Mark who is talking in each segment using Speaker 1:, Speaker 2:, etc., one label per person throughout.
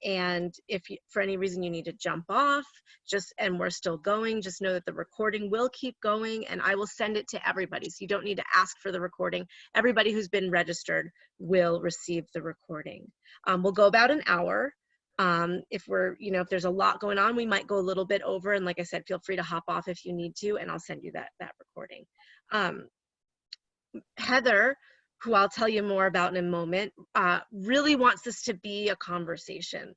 Speaker 1: And if you, for any reason you need to jump off, and we're still going, just know that the recording will keep going, and I will send it to everybody. So you don't need to ask for the recording. Everybody who's been registered will receive the recording. We'll go about an hour. If if there's a lot going on, we might go a little bit over. And like I said, feel free to hop off if you need to, and I'll send you that recording. Heather, who I'll tell you more about in a moment, really wants this to be a conversation,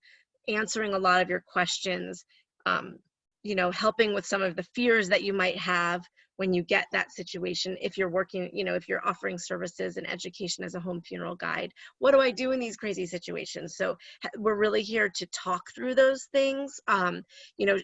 Speaker 1: answering a lot of your questions, helping with some of the fears that you might have when you get that situation. If you're working, if you're offering services and education as a home funeral guide, what do I do in these crazy situations? So we're really here to talk through those things.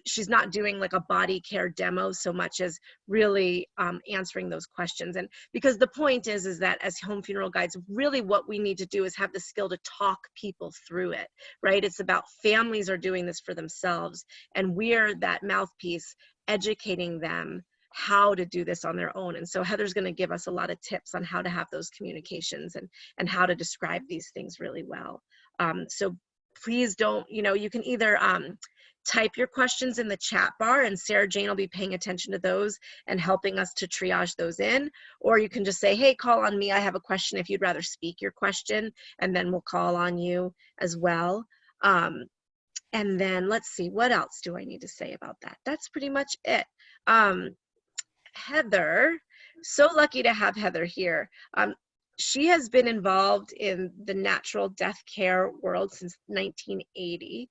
Speaker 1: She's not doing like a body care demo so much as really answering those questions. And because the point is that as home funeral guides, really what we need to do is have the skill to talk people through it, right? It's about families are doing this for themselves, and we're that mouthpiece educating them how to do this on their own. And so Heather's going to give us a lot of tips on how to have those communications and how to describe these things really well. So please don't, you can either type your questions in the chat bar, and Sarah Jane will be paying attention to those and helping us to triage those in, or you can just say, hey, call on me, I have a question, if you'd rather speak your question, and then we'll call on you as well. And then let's see, what else do I need to say about that? That's pretty much it. Heather, so lucky to have Heather here. She has been involved in the natural death care world since 1980.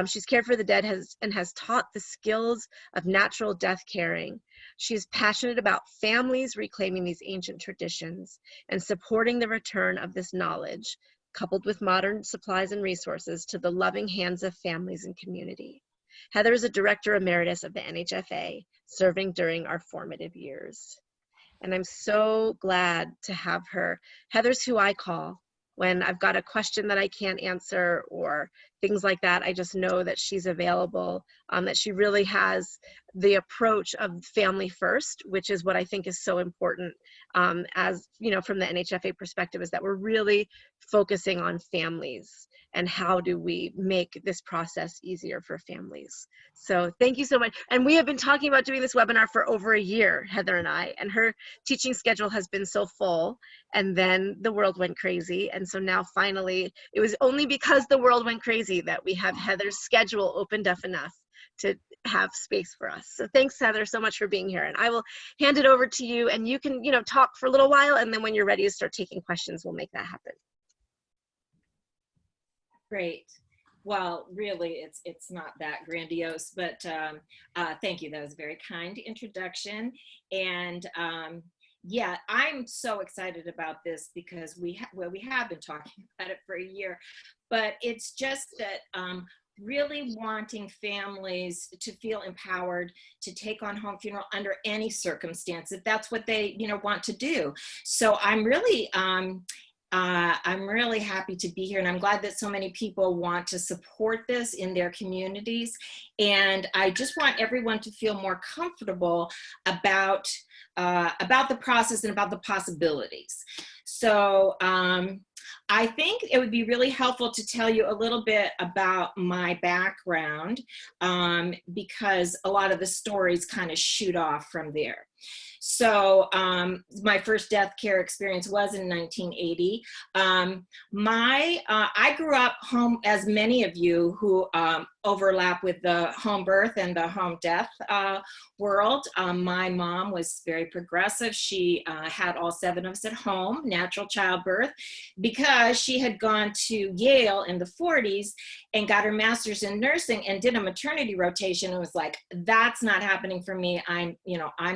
Speaker 1: She's cared for the dead and has taught the skills of natural death caring. She is passionate about families reclaiming these ancient traditions and supporting the return of this knowledge, coupled with modern supplies and resources, to the loving hands of families and community. Heather is a director emeritus of the NHFA, serving during our formative years. And I'm so glad to have her. Heather's who I call when I've got a question that I can't answer or things like that. I just know that she's available, that she really has the approach of family first, which is what I think is so important, as from the NHFA perspective, is that we're really focusing on families and how do we make this process easier for families. So thank you so much. And we have been talking about doing this webinar for over a year, Heather and I, and her teaching schedule has been so full, and then the world went crazy. And so now finally, it was only because the world went crazy that we have Heather's schedule opened up enough to have space for us. So thanks, Heather, so much for being here. And I will hand it over to you, and you can, talk for a little while, and then when you're ready to start taking questions, we'll make that happen.
Speaker 2: Great. Well, really, it's not that grandiose, but thank you. That was a very kind introduction. And yeah, I'm so excited about this because we have been talking about it for a year, but it's just that really wanting families to feel empowered to take on home funeral under any circumstance, if that's what they want to do. So I'm really happy to be here, and I'm glad that so many people want to support this in their communities. And I just want everyone to feel more comfortable about the process and about the possibilities. So I think it would be really helpful to tell you a little bit about my background, because a lot of the stories kind of shoot off from there. So my first death care experience was in 1980. I grew up home, as many of you who overlap with the home birth and the home death world. My mom was very progressive. She had all 7 of us at home, natural childbirth, because she had gone to Yale in the 40s and got her master's in nursing and did a maternity rotation and was like, that's not happening for me. I'm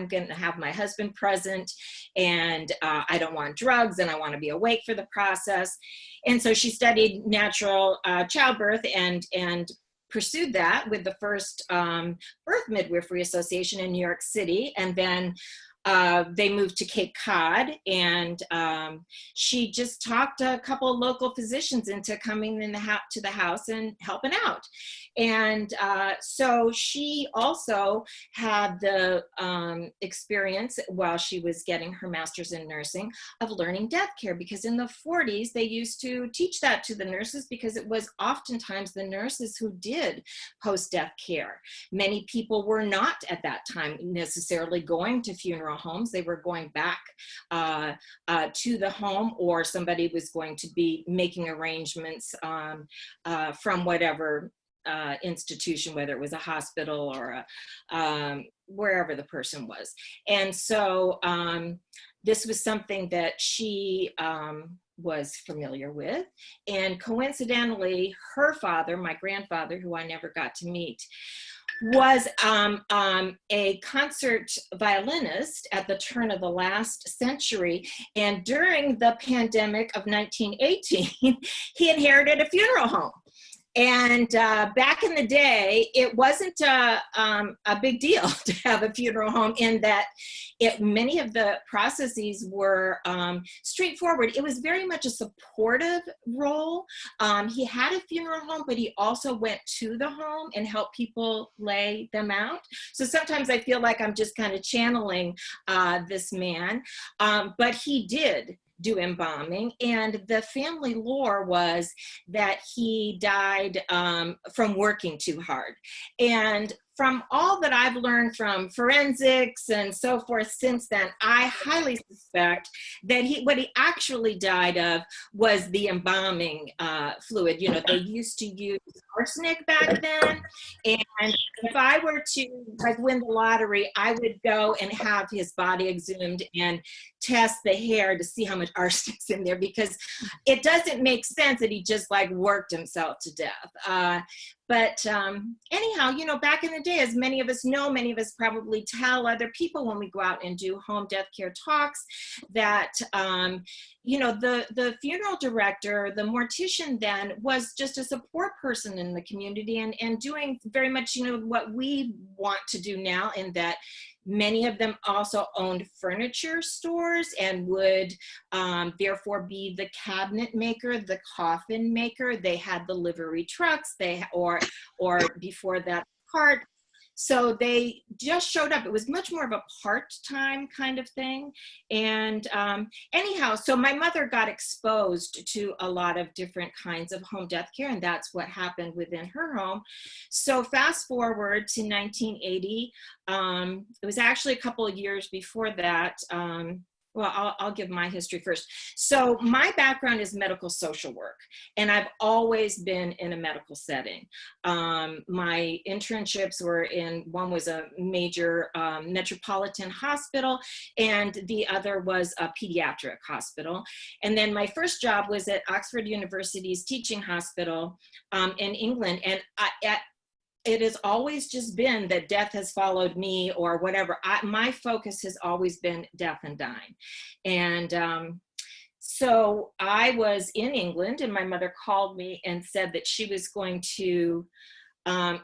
Speaker 2: going to have my husband present, and I don't want drugs, and I want to be awake for the process. And so she studied natural childbirth and pursued that with the first birth midwifery association in New York City. And then they moved to Cape Cod, and she just talked a couple of local physicians into coming in to the house and helping out. And so she also had the experience while she was getting her master's in nursing of learning death care, because in the 40s they used to teach that to the nurses, because it was oftentimes the nurses who did post-death care. Many people were not at that time necessarily going to funeral homes. They were going back to the home, or somebody was going to be making arrangements from whatever institution, whether it was a hospital or wherever the person was. And so this was something that she was familiar with. And coincidentally, her father, my grandfather, who I never got to meet, was a concert violinist at the turn of the last century. And during the pandemic of 1918, he inherited a funeral home. And back in the day, it wasn't a big deal to have a funeral home, in that many of the processes were straightforward. It was very much a supportive role. He had a funeral home, but he also went to the home and helped people lay them out. So sometimes I feel like I'm just kind of channeling this man, but he did do embalming, and the family lore was that he died from working too hard. And from all that I've learned from forensics and so forth since then, I highly suspect that what he actually died of was the embalming fluid. You know, they used to use arsenic back then, and if I were to like win the lottery, I would go and have his body exhumed and test the hair to see how much arsenic's in there, because it doesn't make sense that he just like worked himself to death. But anyhow, you know, back in the day, as many of us know, many of us probably tell other people when we go out and do home death care talks, that, you know, the funeral director, the mortician then was just a support person in the community, and doing very much, you know, what we want to do now, in that many of them also owned furniture stores and would therefore be the cabinet maker, the coffin maker. They had the livery trucks, or before that, cart. So they just showed up. It was much more of a part-time kind of thing. And anyhow, so my mother got exposed to a lot of different kinds of home death care, and that's what happened within her home. So fast forward to 1980, it was actually a couple of years before that. Well, I'll give my history first. So my background is medical social work, and I've always been in a medical setting. My internships were one was a major metropolitan hospital, and the other was a pediatric hospital. And then my first job was at Oxford University's teaching hospital in England. And it has always just been that death has followed me, or whatever. My focus has always been death and dying. And so I was in England, and my mother called me and said that she was going to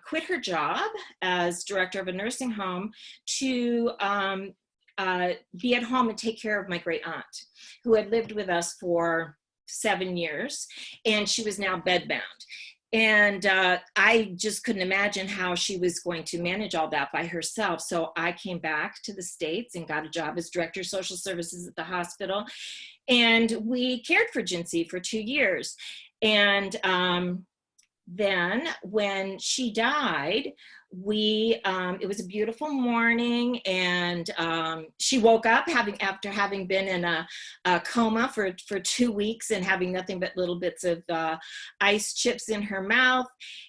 Speaker 2: quit her job as director of a nursing home to be at home and take care of my great aunt, who had lived with us for 7 years, and she was now bedbound. And I just couldn't imagine how she was going to manage all that by herself. So I came back to the States and got a job as director of social services at the hospital. And we cared for Jinsey for 2 years. And then when she died, it was a beautiful morning, and she woke up after having been in a coma for 2 weeks and having nothing but little bits of ice chips in her mouth,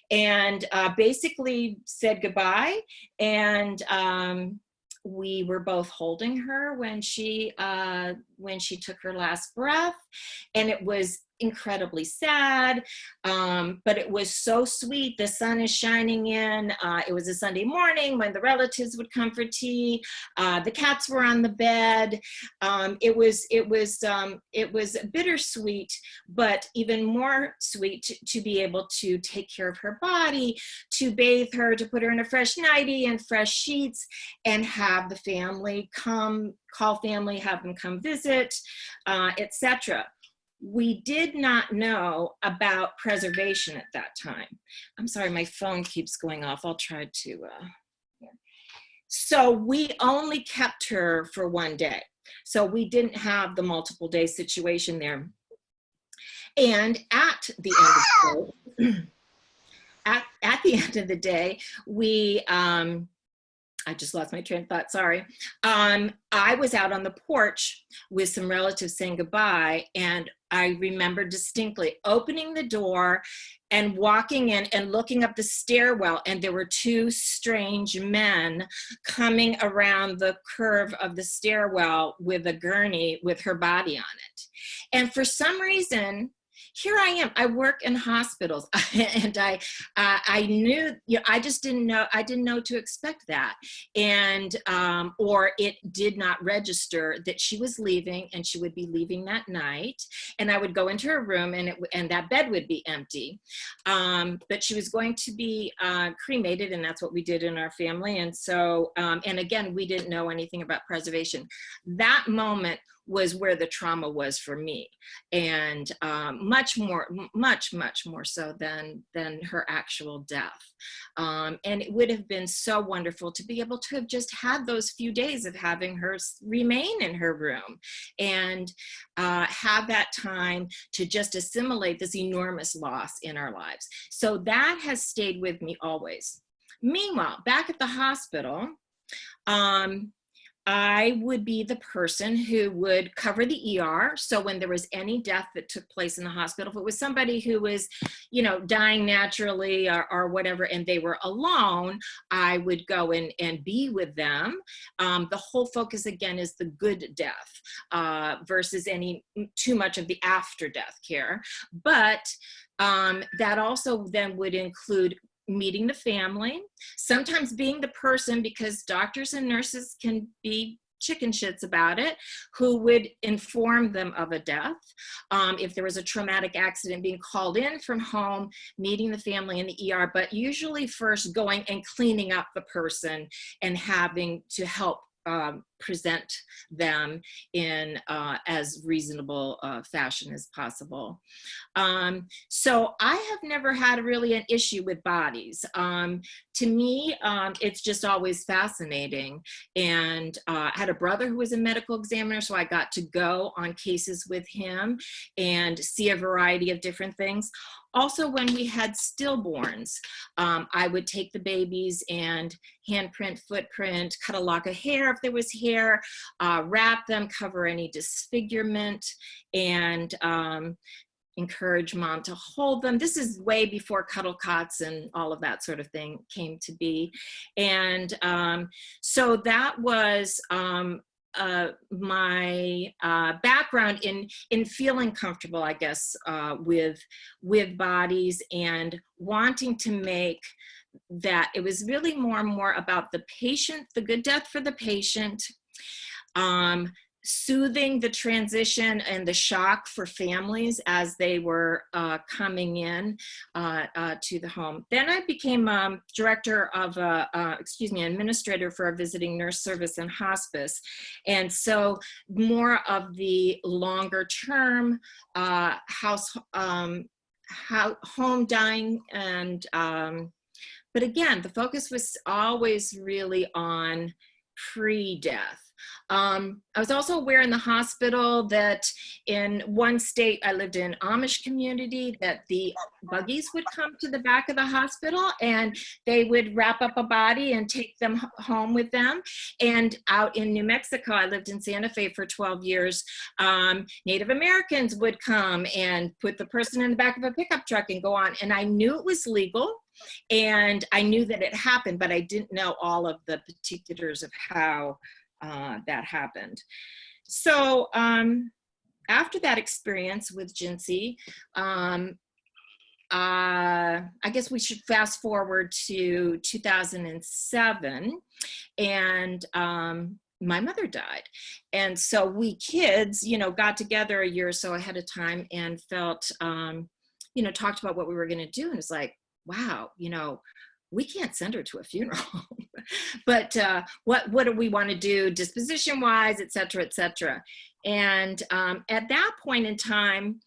Speaker 2: and basically said goodbye. And we were both holding her when she took her last breath, and it was incredibly sad, but it was so sweet. The sun is shining in. It was a Sunday morning when the relatives would come for tea. The cats were on the bed. It was bittersweet, but even more sweet to be able to take care of her body, to bathe her, to put her in a fresh nightie and fresh sheets, and have the family come, call family, have them come visit, etc. We did not know about preservation at that time. I'm sorry, my phone keeps going off. I'll try to. So we only kept her for one day. So we didn't have the multiple day situation there. And at the end of the day, at the end of the day, we, I just lost my train of thought, sorry. I was out on the porch with some relatives saying goodbye, and I remember distinctly opening the door and walking in and looking up the stairwell, and there were two strange men coming around the curve of the stairwell with a gurney with her body on it. And for some reason, here I am. I work in hospitals, and I knew, you know, I just didn't know. I didn't know to expect that, and or it did not register that she was leaving, and she would be leaving that night. And I would go into her room, and that bed would be empty. But she was going to be cremated, and that's what we did in our family. And so, and again, we didn't know anything about preservation. That moment was where the trauma was for me, and much more so than her actual death. And it would have been so wonderful to be able to have just had those few days of having her remain in her room and have that time to just assimilate this enormous loss in our lives. So that has stayed with me always. Meanwhile, back at the hospital, I would be the person who would cover the ER. So when there was any death that took place in the hospital, if it was somebody who was, you know, dying naturally or whatever, and they were alone, I would go in and be with them. The whole focus, again, is the good death versus any too much of the after death care. But that also then would include meeting the family, sometimes being the person, because doctors and nurses can be chicken shits about it, who would inform them of a death. If there was a traumatic accident, being called in from home, meeting the family in the ER, but usually first going and cleaning up the person and having to help present them in as reasonable fashion as possible. So I have never had really an issue with bodies. To me, it's just always fascinating. And I had a brother who was a medical examiner, so I got to go on cases with him and see a variety of different things. Also, when we had stillborns, I would take the babies and handprint, footprint, cut a lock of hair if there was hair, wrap them, cover any disfigurement, and encourage mom to hold them. This is way before cuddle cots and all of that sort of thing came to be. And so that was my background in feeling comfortable, I guess, with bodies, and wanting to make that it was really more and more about the patient, the good death for the patient, soothing the transition and the shock for families as they were coming in to the home. Then I became director of, administrator for a visiting nurse service and hospice. And so more of the longer term home dying, and but again, the focus was always really on pre-death. I was also aware in the hospital that in one state, I lived in Amish community, that the buggies would come to the back of the hospital and they would wrap up a body and take them home with them. And out in New Mexico, I lived in Santa Fe for 12 years, Native Americans would come and put the person in the back of a pickup truck and go on. And I knew it was legal, and I knew that it happened, but I didn't know all of the particulars of how that happened. So I after that experience with Jinsey, I guess we should fast forward to 2007, and my mother died. And so we kids, you know, got together a year or so ahead of time and felt, you know, talked about what we were going to do. And it's like, wow, you know, we can't send her to a funeral, but what do we want to do disposition wise, et cetera, et cetera. And at that point in time,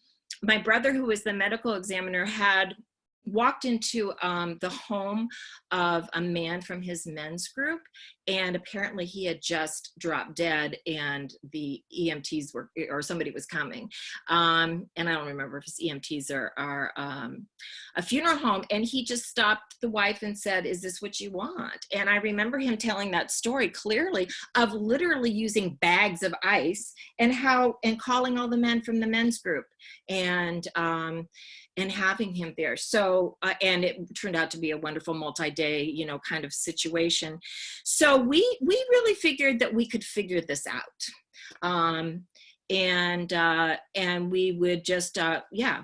Speaker 2: my brother, who was the medical examiner, had walked into the home of a man from his men's group, and apparently he had just dropped dead, and the EMTs were, or somebody was coming, and I don't remember if it's EMTs or a funeral home, and he just stopped the wife and said, "Is this what you want?" And I remember him telling that story clearly, of literally using bags of ice and calling all the men from the men's group, and having him there. So, and it turned out to be a wonderful multi-day, you know, kind of situation. So we really figured that we could figure this out. And we would just,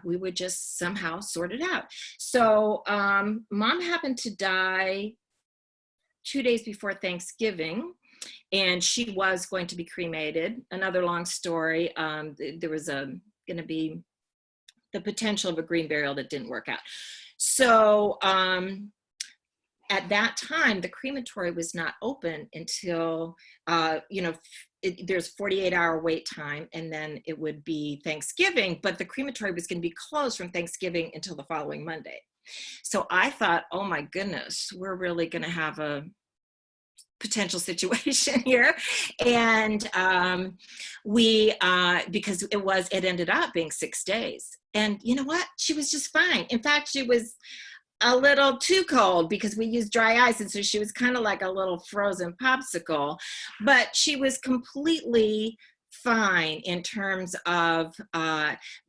Speaker 2: we would just somehow sort it out. So Mom happened to die 2 days before Thanksgiving, and she was going to be cremated. Another long story. There was going to be the potential of a green burial that didn't work out. So at that time, the crematory was not open until, you know, there's 48-hour wait time, and then it would be Thanksgiving, but the crematory was going to be closed from Thanksgiving until the following Monday. So I thought, oh my goodness, we're really going to have a potential situation here. And because it ended up being 6 days. And you know what? She was just fine. In fact, she was a little too cold because we used dry ice. And so she was kind of like a little frozen popsicle, but she was completely fine in terms of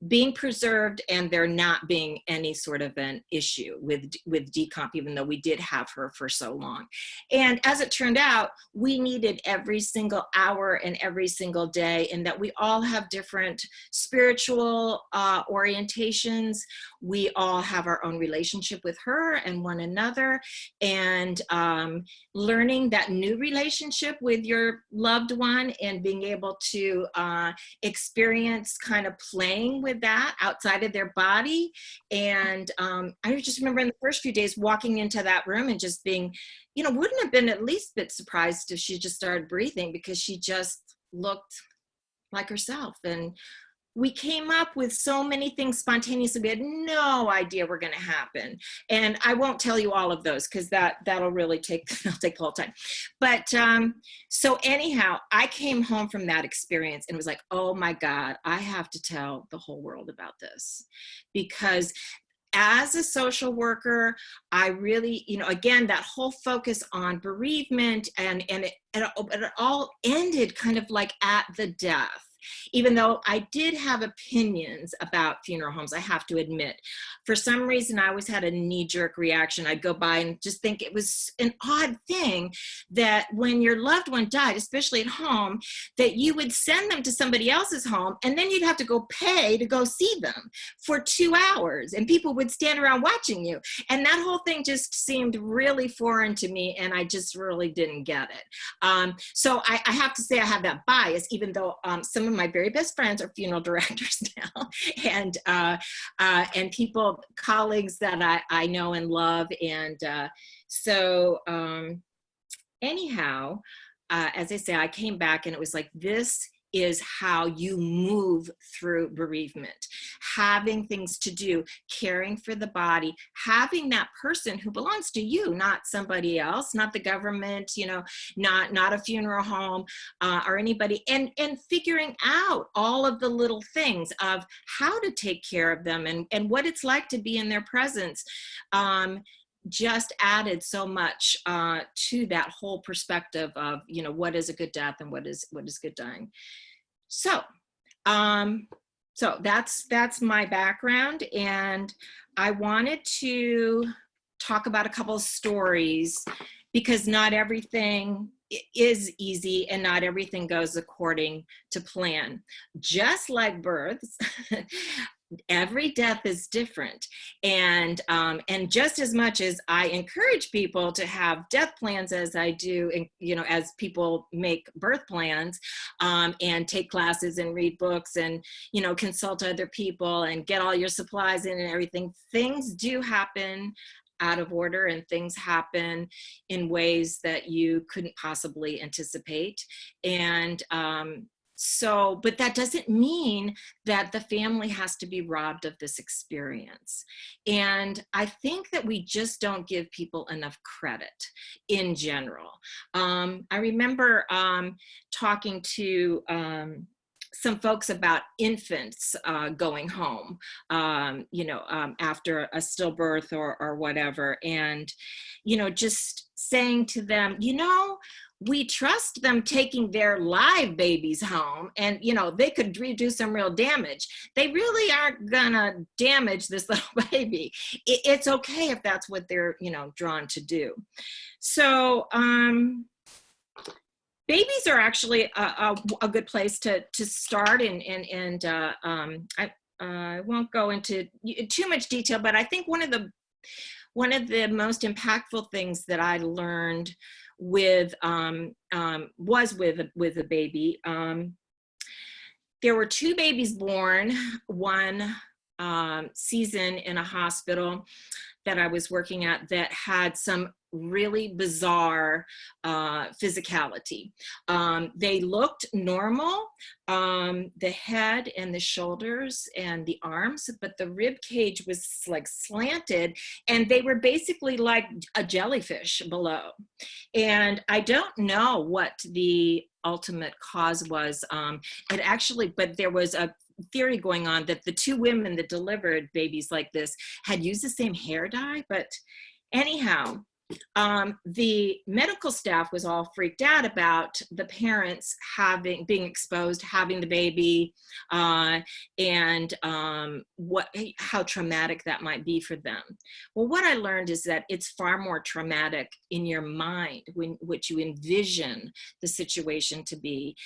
Speaker 2: being preserved and there not being any sort of an issue with decomp, even though we did have her for so long. And as it turned out, we needed every single hour and every single day, and that we all have different spiritual orientations. We all have our own relationship with her and one another, and learning that new relationship with your loved one and being able to experience kind of playing with that outside of their body. And I just remember in the first few days walking into that room and just being, you know, wouldn't have been at least a bit surprised if she just started breathing, because she just looked like herself. And we came up with so many things spontaneously. We had no idea were going to happen. And I won't tell you all of those because that'll really take the whole time. But so anyhow, I came home from that experience and was like, oh my God, I have to tell the whole world about this. Because as a social worker, I really, you know, again, that whole focus on bereavement and it all ended kind of like at the death. Even though I did have opinions about funeral homes, I have to admit, for some reason, I always had a knee-jerk reaction. I'd go by and just think it was an odd thing that when your loved one died, especially at home, that you would send them to somebody else's home, and then you'd have to go pay to go see them for 2 hours, and people would stand around watching you. And that whole thing just seemed really foreign to me, and I just really didn't get it. So I have to say I have that bias, even though some of my very best friends are funeral directors now, and people, colleagues that I know and love. And so anyhow, as I say, I came back and it was like, this is how you move through bereavement, having things to do, caring for the body, having that person who belongs to you, not somebody else, not the government, you know, not a funeral home or anybody, and figuring out all of the little things of how to take care of them and what it's like to be in their presence. Just added so much to that whole perspective of, you know, what is a good death and what is good dying. So, so that's my background, and I wanted to talk about a couple of stories, because not everything is easy and not everything goes according to plan. Just like births, every death is different. And just as much as I encourage people to have death plans as I do, and, you know, as people make birth plans, and take classes and read books and, you know, consult other people and get all your supplies in and everything, things do happen out of order, and things happen in ways that you couldn't possibly anticipate. And but that doesn't mean that the family has to be robbed of this experience. And I think that we just don't give people enough credit in general. I remember talking to some folks about infants going home, you know, after a stillbirth or whatever. And, you know, just saying to them, you know, we trust them taking their live babies home, and, you know, they could do some real damage. They really aren't gonna damage this little baby. It's okay if that's what they're, you know, drawn to do. So, babies are actually a good place to start, and I won't go into too much detail, but I think one of the most impactful things that I learned was with a baby. There were 2 babies born one season in a hospital that I was working at that had some really bizarre physicality. They looked normal, the head and the shoulders and the arms, but the rib cage was like slanted, and they were basically like a jellyfish below. And I don't know what the ultimate cause was. But there was a theory going on that the 2 women that delivered babies like this had used the same hair dye. But anyhow, the medical staff was all freaked out about the parents being exposed, having the baby, and how traumatic that might be for them. Well, what I learned is that it's far more traumatic in your mind, what you envision the situation to be.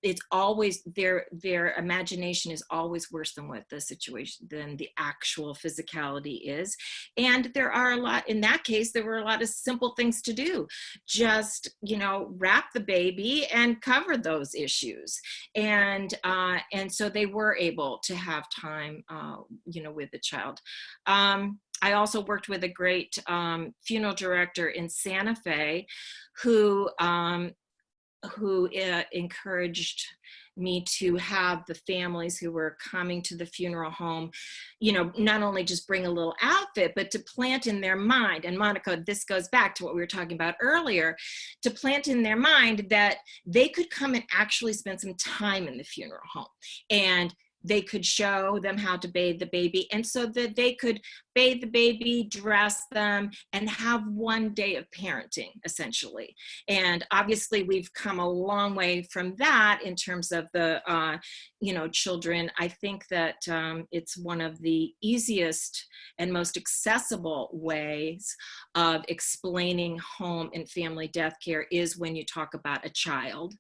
Speaker 2: It's always their imagination is always worse than what the actual physicality is. And there are in that case, there were a lot of simple things to do. Just, you know, wrap the baby and cover those issues. And so they were able to have time, you know, with the child. I also worked with a great funeral director in Santa Fe who encouraged me to have the families who were coming to the funeral home, you know, not only just bring a little outfit, but to plant in their mind. And Monica, this goes back to what we were talking about earlier, to plant in their mind that they could come and actually spend some time in the funeral home. And they could show them how to bathe the baby, and so that they could bathe the baby, dress them, and have one day of parenting, essentially. And obviously we've come a long way from that in terms of the, you know, children. I think that it's one of the easiest and most accessible ways of explaining home and family death care is when you talk about a child,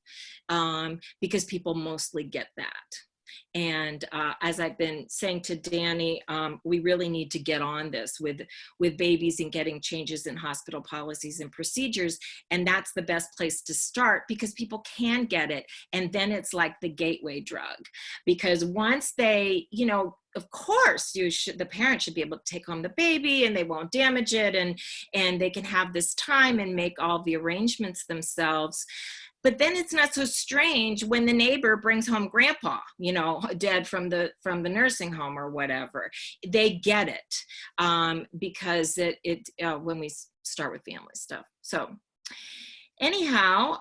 Speaker 2: because people mostly get that. And as I've been saying to Danny, we really need to get on this with babies and getting changes in hospital policies and procedures. And that's the best place to start, because people can get it. And then it's like the gateway drug, because once they, you know, of course the parent should be able to take home the baby and they won't damage it, and they can have this time and make all the arrangements themselves. But then it's not so strange when the neighbor brings home grandpa, you know, dead from the nursing home or whatever. They get it, because when we start with family stuff. So anyhow,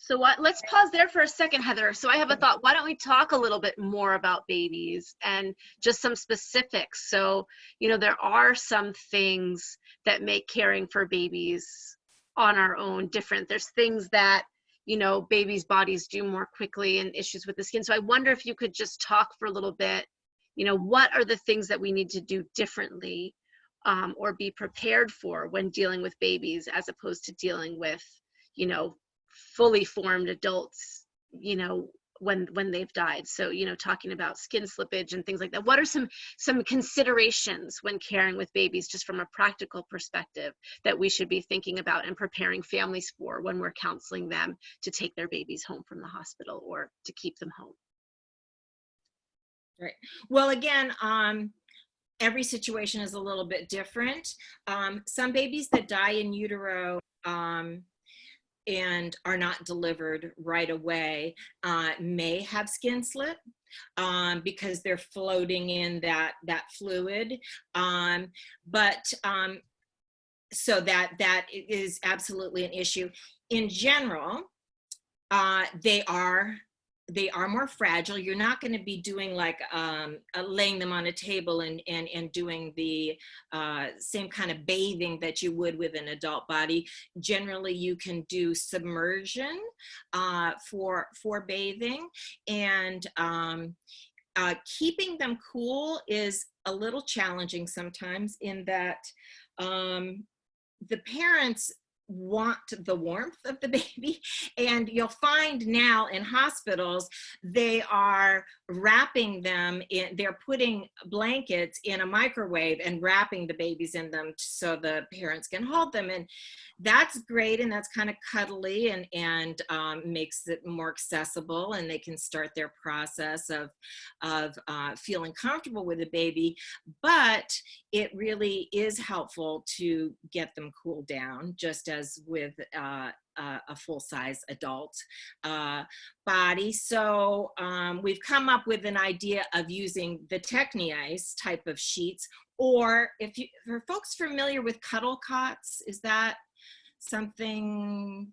Speaker 1: So let's pause there for a second, Heather. So I have a thought. Why don't we talk a little bit more about babies and just some specifics? So, you know, there are some things that make caring for babies on our own different. There's things that, you know, babies' bodies do more quickly and issues with the skin. So I wonder if you could just talk for a little bit, You know, what are the things that we need to do differently or be prepared for when dealing with babies, as opposed to dealing with, you know, fully formed adults, you know, when they've died. So, you know, talking about skin slippage and things like that. What are some considerations when caring with babies, just from a practical perspective, that we should be thinking about and preparing families for when we're counseling them to take their babies home from the hospital or to keep them home?
Speaker 2: Right. Well, again, every situation is a little bit different. Some babies that die in utero and are not delivered right away may have skin slip because they're floating in that fluid. So that is absolutely an issue. In general, they are more fragile. You're not going to be doing like laying them on a table and doing the same kind of bathing that you would with an adult body. Generally, you can do submersion for bathing, and keeping them cool is a little challenging sometimes, in that the parents want the warmth of the baby, and you'll find now in hospitals they are wrapping them in, they're putting blankets in a microwave and wrapping the babies in them so the parents can hold them, and that's great, and that's kind of cuddly and makes it more accessible, and they can start their process of feeling comfortable with the baby. But it really is helpful to get them cooled down, just as with a full-size adult body. So we've come up with an idea of using the techniice type of sheets, or for folks familiar with cuddle cots, is that something?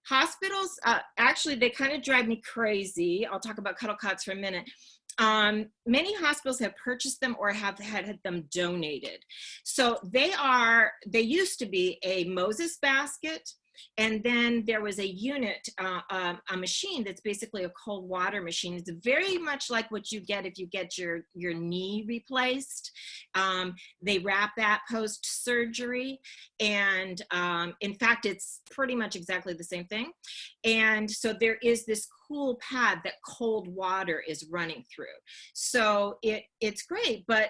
Speaker 2: Hospitals, actually, they kind of drive me crazy. I'll talk about cuddle cots for a minute. Many hospitals have purchased them or have had them donated. So they used to be a Moses basket, and then there was a unit, a machine that's basically a cold water machine. It's very much like what you get if you get your knee replaced. They wrap that post-surgery, and in fact, it's pretty much exactly the same thing. And so there is this cool pad that cold water is running through. So it's great, but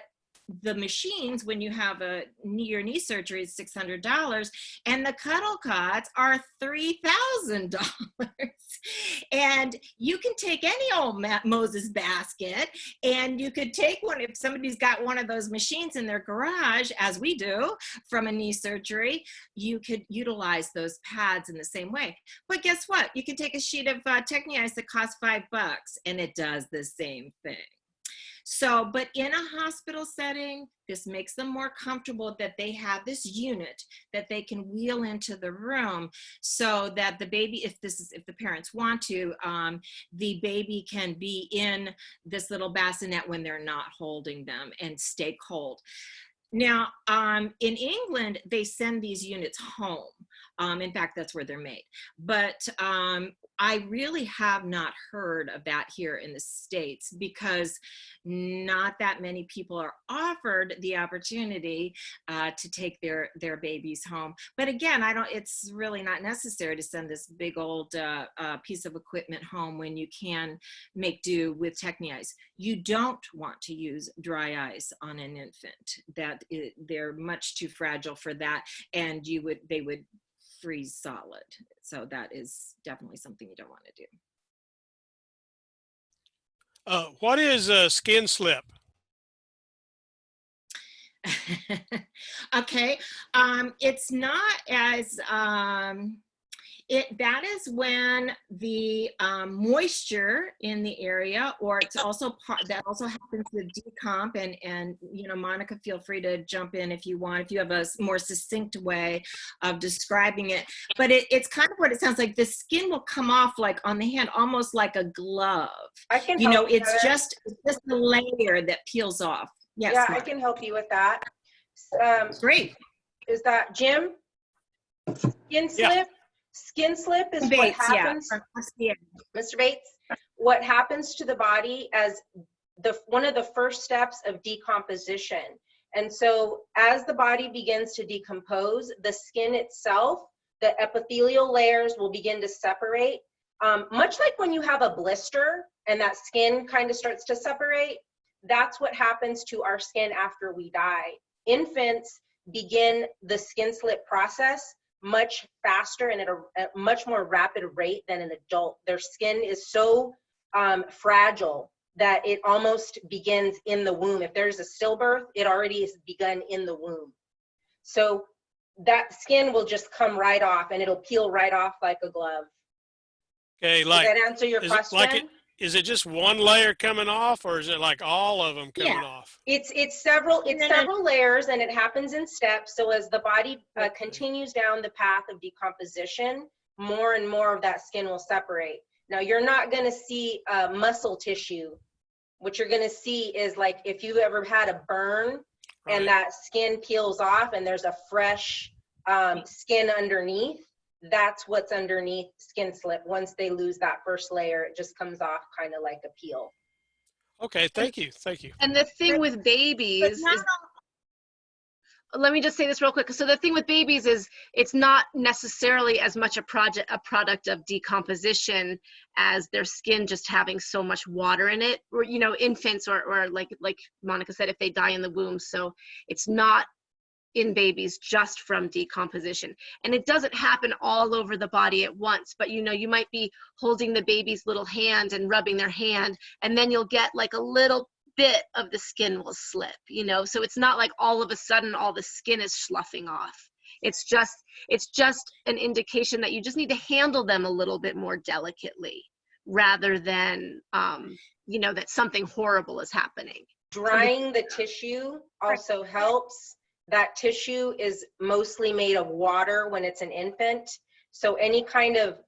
Speaker 2: the machines, when you have your knee surgery, is $600, and the cuddle cots are $3,000. And you can take any old Moses basket, and you could take one, if somebody's got one of those machines in their garage, as we do from a knee surgery, you could utilize those pads in the same way. But guess what? You can take a sheet of techniice that costs $5, and it does the same thing. So, but in a hospital setting, this makes them more comfortable that they have this unit that they can wheel into the room, so that the baby, if the parents want to, the baby can be in this little bassinet when they're not holding them and stay cold. Now, in England, they send these units home. In fact, that's where they're made. But I really have not heard of that here in the States, because not that many people are offered the opportunity to take their babies home. But again, it's really not necessary to send this big old piece of equipment home when you can make do with techniice. You don't want to use dry ice on an infant. They're much too fragile for that, and they would freeze solid. So that is definitely something you don't want to do.
Speaker 3: What is a skin slip?
Speaker 2: Okay, it's not as that is when the moisture in the area, or it's also that also happens with decomp, and you know, Monica, feel free to jump in if you want, if you have a more succinct way of describing it. But it's kind of what it sounds like. The skin will come off like on the hand, almost like a glove.
Speaker 4: I can
Speaker 2: you know,
Speaker 4: help you
Speaker 2: it's just a layer that peels off. Yes,
Speaker 4: yeah,
Speaker 2: Monica.
Speaker 4: I can help you with that.
Speaker 2: Great.
Speaker 4: Is that Jim? Skin slip?
Speaker 3: Yeah.
Speaker 4: Skin slip is
Speaker 2: Bates,
Speaker 4: what happens,
Speaker 2: yeah.
Speaker 4: Mr. Bates, what happens to the body as one of the first steps of decomposition. And so as the body begins to decompose, the skin itself, the epithelial layers will begin to separate. Much like when you have a blister and that skin kind of starts to separate, that's what happens to our skin after we die. Infants begin the skin slip process much faster and at a much more rapid rate than an adult. Their skin is so fragile that it almost begins in the womb. If there's a stillbirth, it already has begun in the womb. So that skin will just come right off and it'll peel right off like a glove.
Speaker 3: Okay, like,
Speaker 4: does that answer your question?
Speaker 3: Is it just one layer coming off, or is it like all of them coming off?
Speaker 4: It's several layers, and it happens in steps. So as the body continues down the path of decomposition, more and more of that skin will separate. Now, you're not going to see muscle tissue. What you're going to see is, like, if you ever had a burn and that skin peels off and there's a fresh skin underneath, that's what's underneath skin slip. Once they lose that first layer, it just comes off kind of like a peel.
Speaker 3: Okay, thank you.
Speaker 1: And the thing with babies is, let me just say this real quick. So the thing with babies is it's not necessarily as much a product of decomposition as their skin just having so much water in it, or, you know, infants or like Monica said, if they die in the womb. So it's not in babies just from decomposition. And it doesn't happen all over the body at once, but, you know, you might be holding the baby's little hand and rubbing their hand, and then you'll get like a little bit of the skin will slip, you know. So it's not like all of a sudden all the skin is sloughing off. It's just an indication that you just need to handle them a little bit more delicately, rather than you know, that something horrible is happening.
Speaker 4: Drying the tissue also helps. That tissue is mostly made of water when it's an infant. So any kind of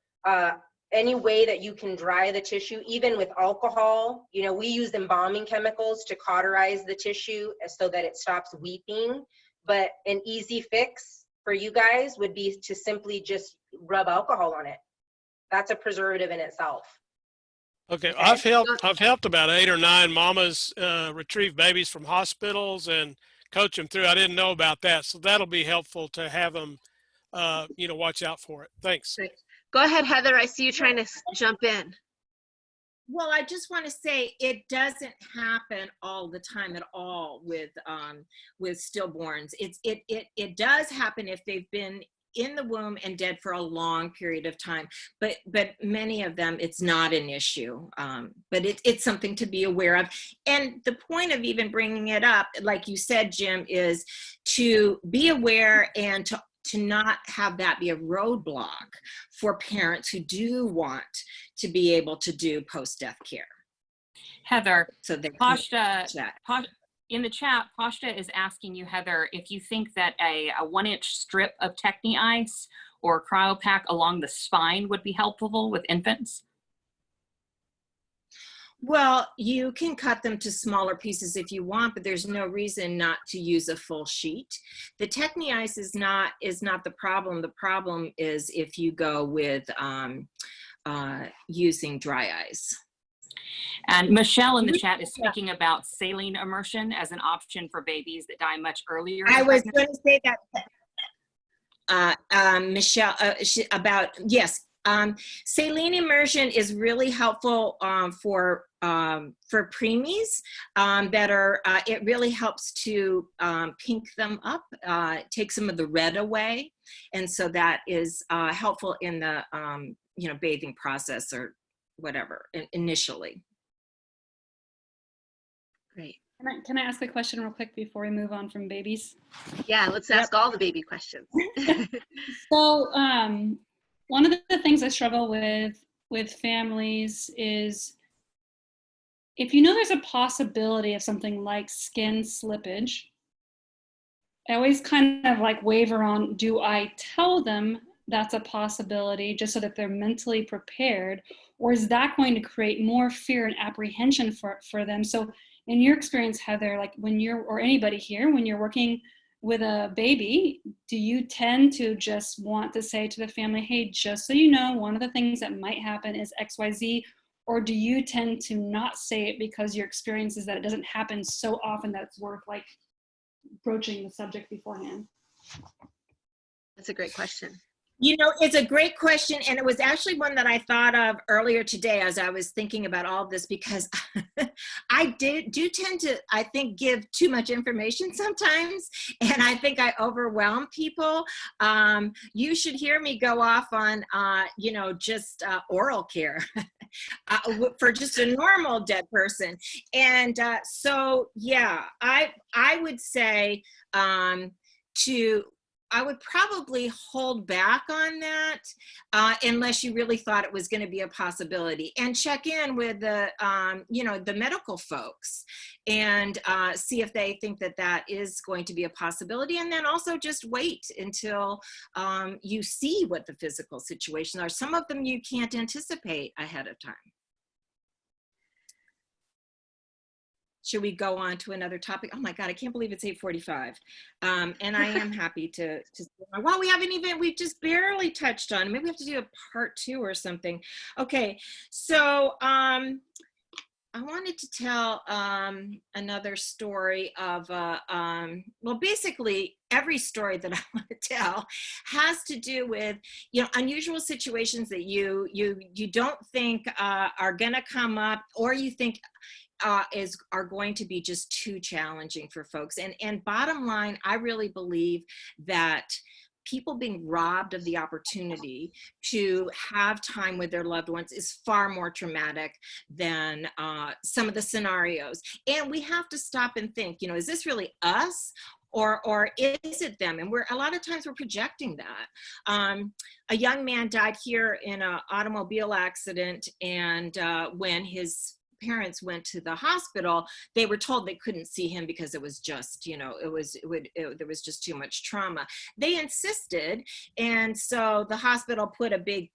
Speaker 4: any way that you can dry the tissue, even with alcohol, you know, we use embalming chemicals to cauterize the tissue so that it stops weeping. But an easy fix for you guys would be to simply just rub alcohol on it. That's a preservative in itself.
Speaker 3: Okay, I've helped about 8 or 9 mamas retrieve babies from hospitals and coach them through. I didn't know about that, so that'll be helpful to have them, you know, watch out for it. Thanks.
Speaker 1: Great. Go ahead, Heather. I see you trying to jump in.
Speaker 2: Well, I just want to say it doesn't happen all the time at all with stillborns. It does happen if they've been in the womb and dead for a long period of time, but many of them, it's not an issue. But it's something to be aware of. And the point of even bringing it up, like you said, Jim, is to be aware and to not have that be a roadblock for parents who do want to be able to do post-death care.
Speaker 5: Heather,
Speaker 2: so
Speaker 5: Pashta, in the chat, Pashta is asking you, Heather, if you think that a 1-inch strip of Techni Ice or CryoPack along the spine would be helpful with infants.
Speaker 2: Well, you can cut them to smaller pieces if you want, but there's no reason not to use a full sheet. The Techni Ice is not the problem. The problem is if you go with using dry ice.
Speaker 5: And Michelle in the chat is speaking about saline immersion as an option for babies that die much earlier.
Speaker 2: I was going to say that, Michelle, yes. Saline immersion is really helpful for preemies that are, it really helps to pink them up, take some of the red away. And so that is helpful in the, you know, bathing process or whatever initially.
Speaker 1: Great.
Speaker 6: Can I ask a question real quick before we move on from babies?
Speaker 1: Yeah, let's ask all the baby questions.
Speaker 6: So one of the things I struggle with families is if you know there's a possibility of something like skin slippage, I always kind of like waver on, do I tell them that's a possibility just so that they're mentally prepared, or is that going to create more fear and apprehension for them? So in your experience, Heather, like when you're, or anybody here, when you're working with a baby, do you tend to just want to say to the family, hey, just so you know, one of the things that might happen is XYZ, or do you tend to not say it because your experience is that it doesn't happen so often that it's worth like broaching the subject beforehand?
Speaker 1: That's a great question.
Speaker 2: You know, it's a great question, and it was actually one that I thought of earlier today as I was thinking about all of this, because I do tend to, I think, give too much information sometimes, and I think I overwhelm people. You should hear me go off on, you know, just oral care for just a normal dead person. And so, yeah, I would say I would probably hold back on that unless you really thought it was going to be a possibility, and check in with the, you know, the medical folks and see if they think that that is going to be a possibility. And then also just wait until you see what the physical situations are. Some of them you can't anticipate ahead of time. Should we go on to another topic? Oh my God, I can't believe it's 8:45. And I am happy to well, we've just barely touched on, maybe we have to do a part 2 or something. Okay, so I wanted to tell another story of, well, basically every story that I want to tell has to do with, you know, unusual situations that you don't think are gonna come up, or you think are going to be just too challenging for folks. And bottom line, I really believe that people being robbed of the opportunity to have time with their loved ones is far more traumatic than some of the scenarios. And we have to stop and think, you know, is this really us? Or is it them? And a lot of times we're projecting that. A young man died here in an automobile accident, and when his parents went to the hospital, they were told they couldn't see him because it was just, you know, there was just too much trauma. They insisted, and so the hospital put a big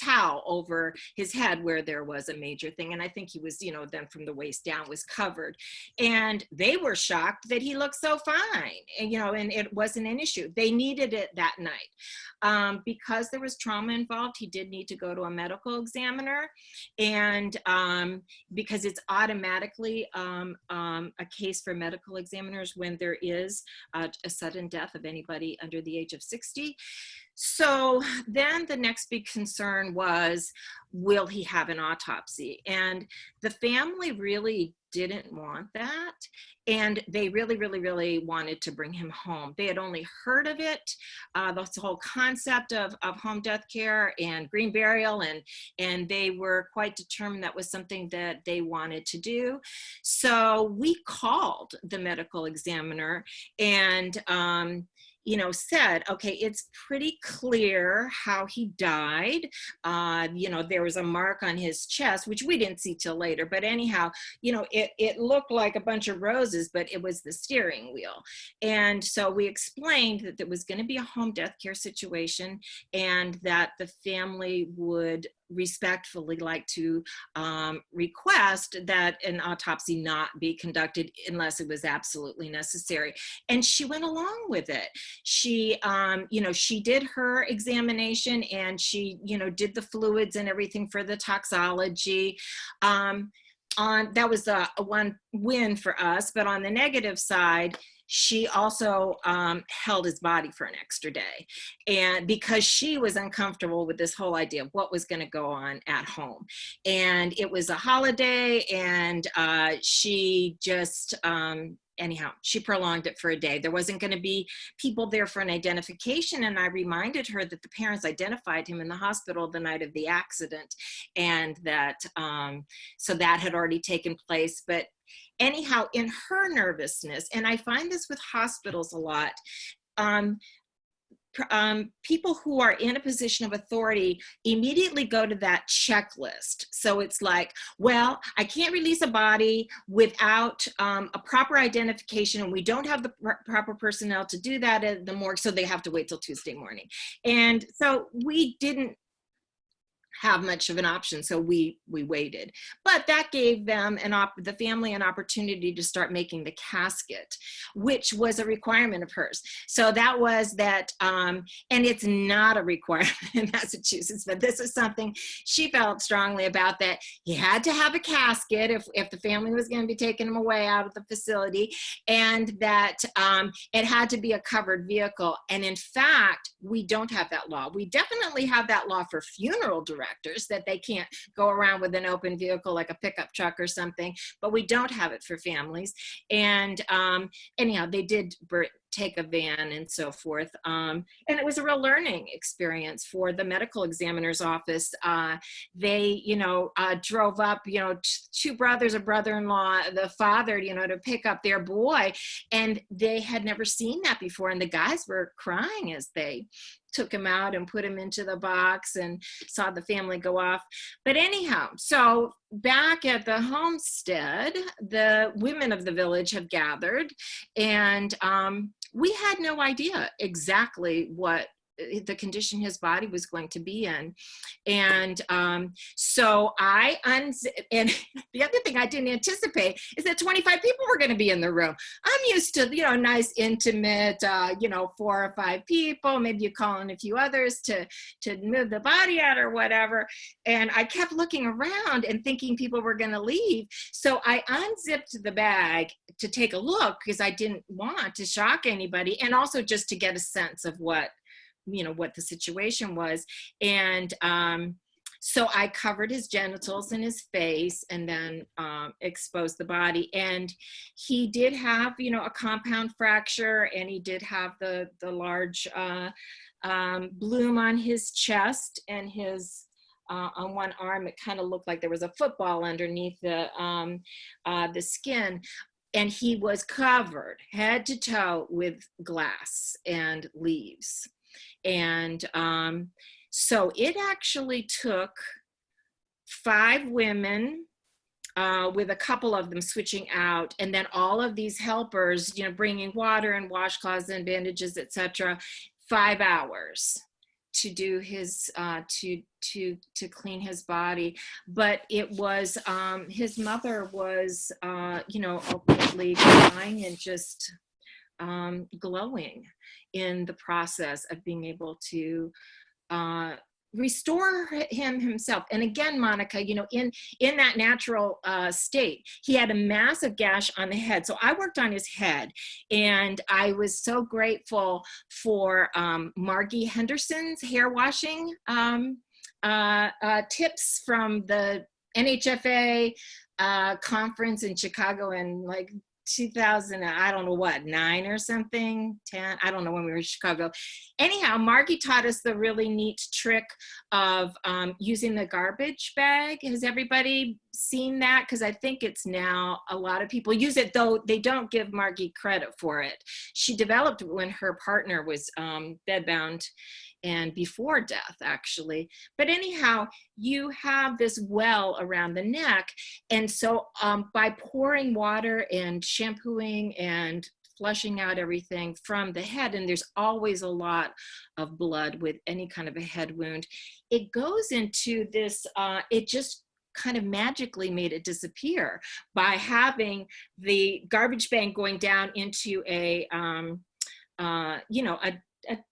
Speaker 2: towel over his head where there was a major thing, and I think he was, you know, then from the waist down was covered, and they were shocked that he looked so fine, and, you know, and it wasn't an issue. They needed it that night. Because there was trauma involved, he did need to go to a medical examiner, and because it's automatically a case for medical examiners when there is a sudden death of anybody under the age of 60. So then the next big concern was, will he have an autopsy? And the family really didn't want that. And they really, really, really wanted to bring him home. They had only heard of it, the whole concept of home death care and green burial, and they were quite determined that was something that they wanted to do. So we called the medical examiner and you know, said, okay, it's pretty clear how he died. You know, there was a mark on his chest, which we didn't see till later, but anyhow, you know, it looked like a bunch of roses, but it was the steering wheel. And so we explained that there was going to be a home death care situation, and that the family would respectfully like to request that an autopsy not be conducted unless it was absolutely necessary. And she went along with it. She, you know, she did her examination, and she, you know, did the fluids and everything for the toxology. That was a one win for us, but on the negative side, she also held his body for an extra day, and because she was uncomfortable with this whole idea of what was going to go on at home. And it was a holiday, and she just anyhow, she prolonged it for a day. There wasn't going to be people there for an identification, and I reminded her that the parents identified him in the hospital the night of the accident, and that so that had already taken place. But anyhow, in her nervousness, and I find this with hospitals a lot, people who are in a position of authority immediately go to that checklist. So it's like, well, I can't release a body without a proper identification, and we don't have the proper personnel to do that at the morgue, so they have to wait till Tuesday morning. And so we didn't have much of an option, so we waited. But that gave them the family an opportunity to start making the casket, which was a requirement of hers. So that was that, and it's not a requirement in Massachusetts, but this is something she felt strongly about, that you had to have a casket if the family was going to be taking them away out of the facility, and that it had to be a covered vehicle. And in fact, we don't have that law. We definitely have that law for funeral directors, that they can't go around with an open vehicle like a pickup truck or something, but we don't have it for families. And anyhow, they did take a van and so forth. And it was a real learning experience for the medical examiner's office. They, drove up, two brothers, a brother-in-law, the father, to pick up their boy. And they had never seen that before. And the guys were crying as they took him out and put him into the box and saw the family go off. But anyhow, so back at the homestead, the women of the village have gathered, and we had no idea exactly what the condition his body was going to be in. And so and the other thing I didn't anticipate is that 25 people were going to be in the room. I'm used to, nice, intimate, 4 or 5 people, maybe you call in a few others to move the body out or whatever. And I kept looking around and thinking people were going to leave. So I unzipped the bag to take a look, because I didn't want to shock anybody, and also just to get a sense of what the situation was. And so I covered his genitals and his face, and then exposed the body. And he did have, a compound fracture, and he did have the large bloom on his chest, and his on one arm, it kind of looked like there was a football underneath the skin. And he was covered head to toe with glass and leaves. And so it actually took 5 women, with a couple of them switching out, and then all of these helpers, bringing water and washcloths and bandages, etc., 5 hours to do his to clean his body. But it was his mother was ultimately crying and just glowing in the process of being able to restore himself. And again, Monica, in that natural state, he had a massive gash on the head. So I worked on his head, and I was so grateful for Margie Henderson's hair washing tips from the NHFA conference in Chicago in 2000, I don't know what, 9 or something, 10, I don't know when we were in Chicago. Anyhow, Margie taught us the really neat trick of using the garbage bag. Has everybody seen that? Because I think it's now a lot of people use it, though they don't give Margie credit for it. She developed it when her partner was bedbound and before death, actually. But anyhow, you have this well around the neck. And so by pouring water and shampooing and flushing out everything from the head, and there's always a lot of blood with any kind of a head wound, it goes into this, it just kind of magically made it disappear by having the garbage bag going down into a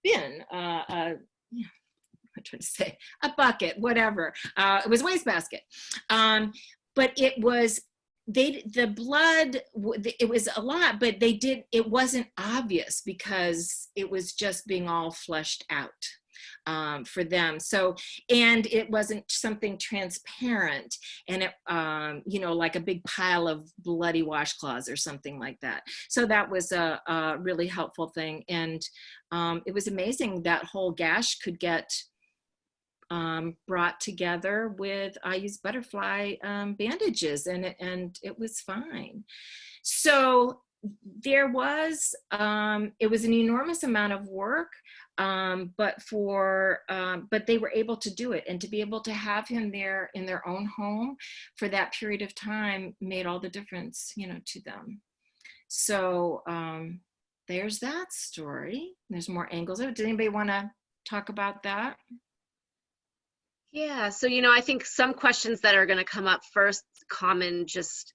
Speaker 2: bin, I'm trying to say, a bucket, whatever. It was a wastebasket. But it was, the blood, it was a lot, but it wasn't obvious because it was just being all flushed out for them. So, and it wasn't something transparent, and it, like a big pile of bloody washcloths or something like that. So that was a really helpful thing. And it was amazing that whole gash could get brought together with, I used butterfly bandages, and it was fine. So there was, it was an enormous amount of work, but they were able to do it, and to be able to have him there in their own home for that period of time made all the difference, to them. So there's that story. There's more angles of it. Does anybody want to talk about that?
Speaker 1: Yeah, so, I think some questions that are going to come up first, common, just,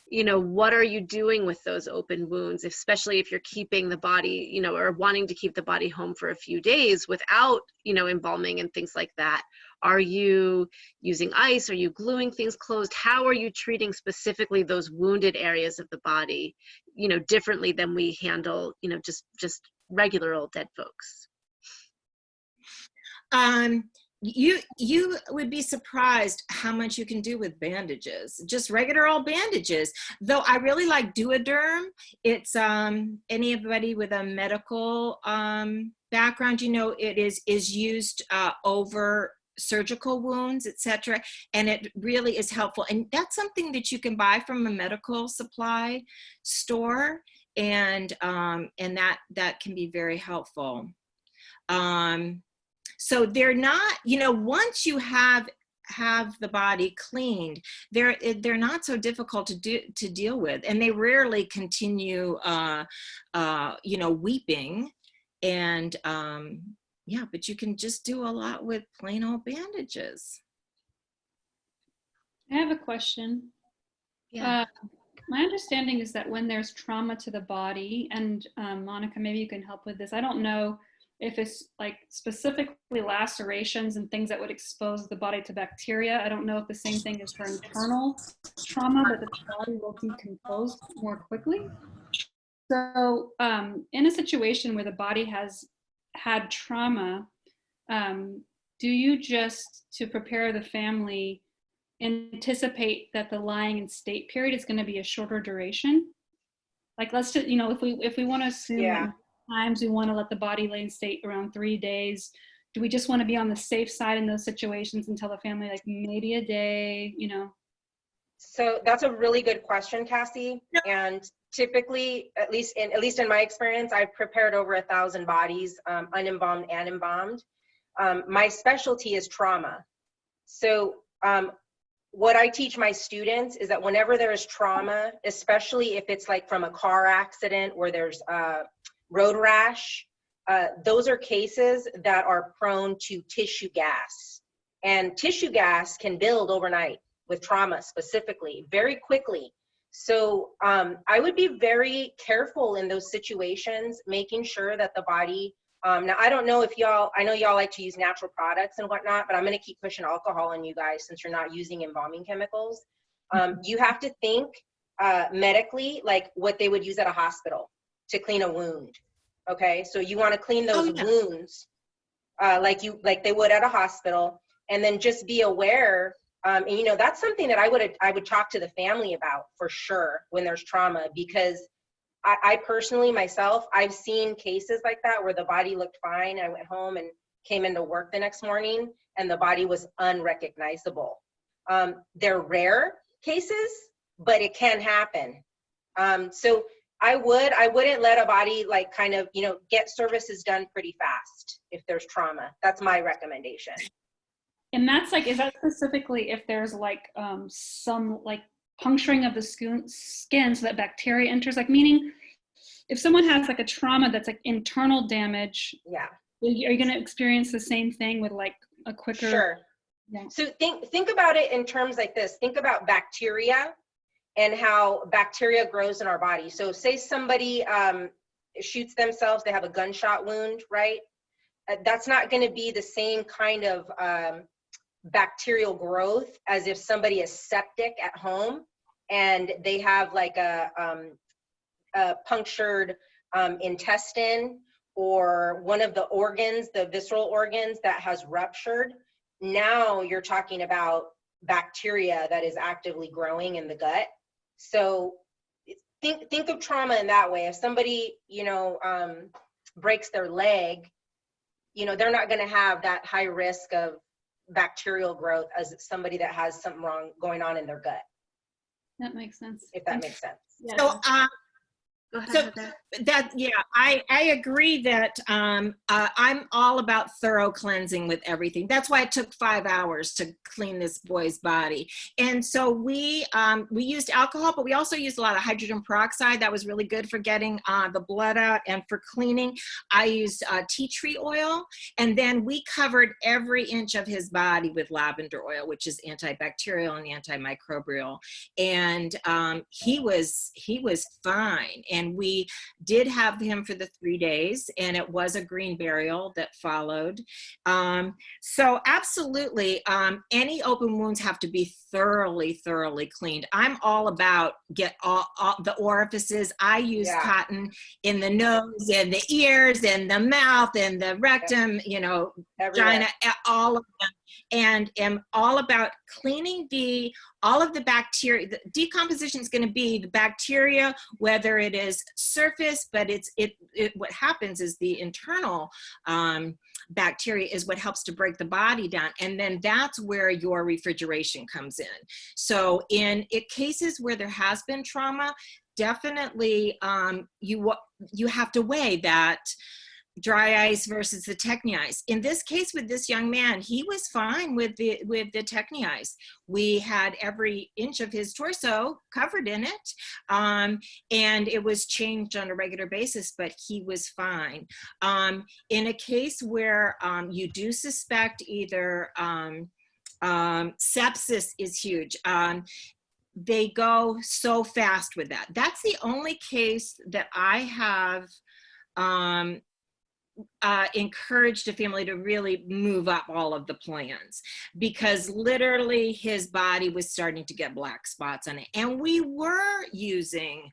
Speaker 1: what are you doing with those open wounds, especially if you're keeping the body, or wanting to keep the body home for a few days without, embalming and things like that. Are you using ice? Are you gluing things closed? How are you treating specifically those wounded areas of the body, differently than we handle, just regular old dead folks?
Speaker 2: You would be surprised how much you can do with bandages, just regular old bandages. Though I really like Duoderm. It's anybody with a medical background, it is used over surgical wounds, etc., and it really is helpful. And that's something that you can buy from a medical supply store, and that can be very helpful. So they're not, once you have the body cleaned, they're not so difficult to deal with, and they rarely continue, weeping, and yeah, but you can just do a lot with plain old bandages.
Speaker 6: I have a question.
Speaker 1: Yeah.
Speaker 6: My understanding is that when there's trauma to the body, and Monica, maybe you can help with this. I don't know if it's like specifically lacerations and things that would expose the body to bacteria. I don't know if the same thing is for internal trauma, that the body will decompose more quickly. So in a situation where the body has had trauma, do you just, to prepare the family, anticipate that the lying in state period is going to be a shorter duration? Like, let's just, if we want to assume that times we want to let the body lay in state around 3 days, do we just want to be on the safe side in those situations and tell the family like maybe a day,
Speaker 4: So that's a really good question, Cassie. And typically, at least in my experience, I've prepared over 1,000 bodies, unembalmed and embalmed. My specialty is trauma. So what I teach my students is that whenever there is trauma, especially if it's like from a car accident where there's road rash, those are cases that are prone to tissue gas. And tissue gas can build overnight with trauma specifically, very quickly. So I would be very careful in those situations, making sure that the body, now I don't know if I know y'all like to use natural products and whatnot, but I'm gonna keep pushing alcohol on you guys since you're not using embalming chemicals. You have to think medically like what they would use at a hospital to clean a wound. Okay, so you want to clean those wounds like they would at a hospital, and then just be aware. And that's something that I would talk to the family about for sure when there's trauma, because I personally myself, I've seen cases like that where the body looked fine. I went home and came into work the next morning and the body was unrecognizable. They're rare cases, but it can happen. So I wouldn't let a body like kind of, get services done pretty fast if there's trauma. That's my recommendation.
Speaker 6: And that's like, is that specifically if there's like some like puncturing of the skin so that bacteria enters? Like, meaning if someone has like a trauma that's like internal damage,
Speaker 4: yeah,
Speaker 6: are you going to experience the same thing with like a quicker?
Speaker 4: Sure. Yeah. So think about it in terms like this. Think about bacteria and how bacteria grows in our body. So say somebody shoots themselves, they have a gunshot wound, right? That's not going to be the same kind of bacterial growth as if somebody is septic at home and they have like a punctured intestine or one of the organs, the visceral organs that has ruptured. Now you're talking about bacteria that is actively growing in the gut. So think of trauma in that way. If somebody, breaks their leg, they're not going to have that high risk of bacterial growth as somebody that has something wrong going on in their gut.
Speaker 6: That makes sense.
Speaker 4: If that makes sense.
Speaker 6: Yeah.
Speaker 2: So
Speaker 1: Go ahead,
Speaker 2: So
Speaker 1: Heather.
Speaker 2: I agree that I'm all about thorough cleansing with everything. That's why it took 5 hours to clean this boy's body. And so we used alcohol, but we also used a lot of hydrogen peroxide. That was really good for getting the blood out and for cleaning. I used tea tree oil, and then we covered every inch of his body with lavender oil, which is antibacterial and antimicrobial. And he was fine. And we did have him for the 3 days, and it was a green burial that followed. So absolutely, any open wounds have to be thoroughly cleaned. I'm all about get all the orifices. I use cotton in the nose and the ears and the mouth and the rectum, you know, vagina, all of them. And am all about cleaning all of the bacteria. The decomposition is going to be the bacteria, whether it is surface, but what happens is the internal bacteria is what helps to break the body down. And then that's where your refrigeration comes in. So in cases where there has been trauma, definitely you have to weigh that dry ice versus the Techni ice. In this case with this young man, he was fine with the Techni ice. We had every inch of his torso covered in it, and it was changed on a regular basis, but he was fine. In a case where you do suspect either sepsis is huge. They go so fast with that. That's the only case that I have encouraged a family to really move up all of the plans, because literally his body was starting to get black spots on it. And we were using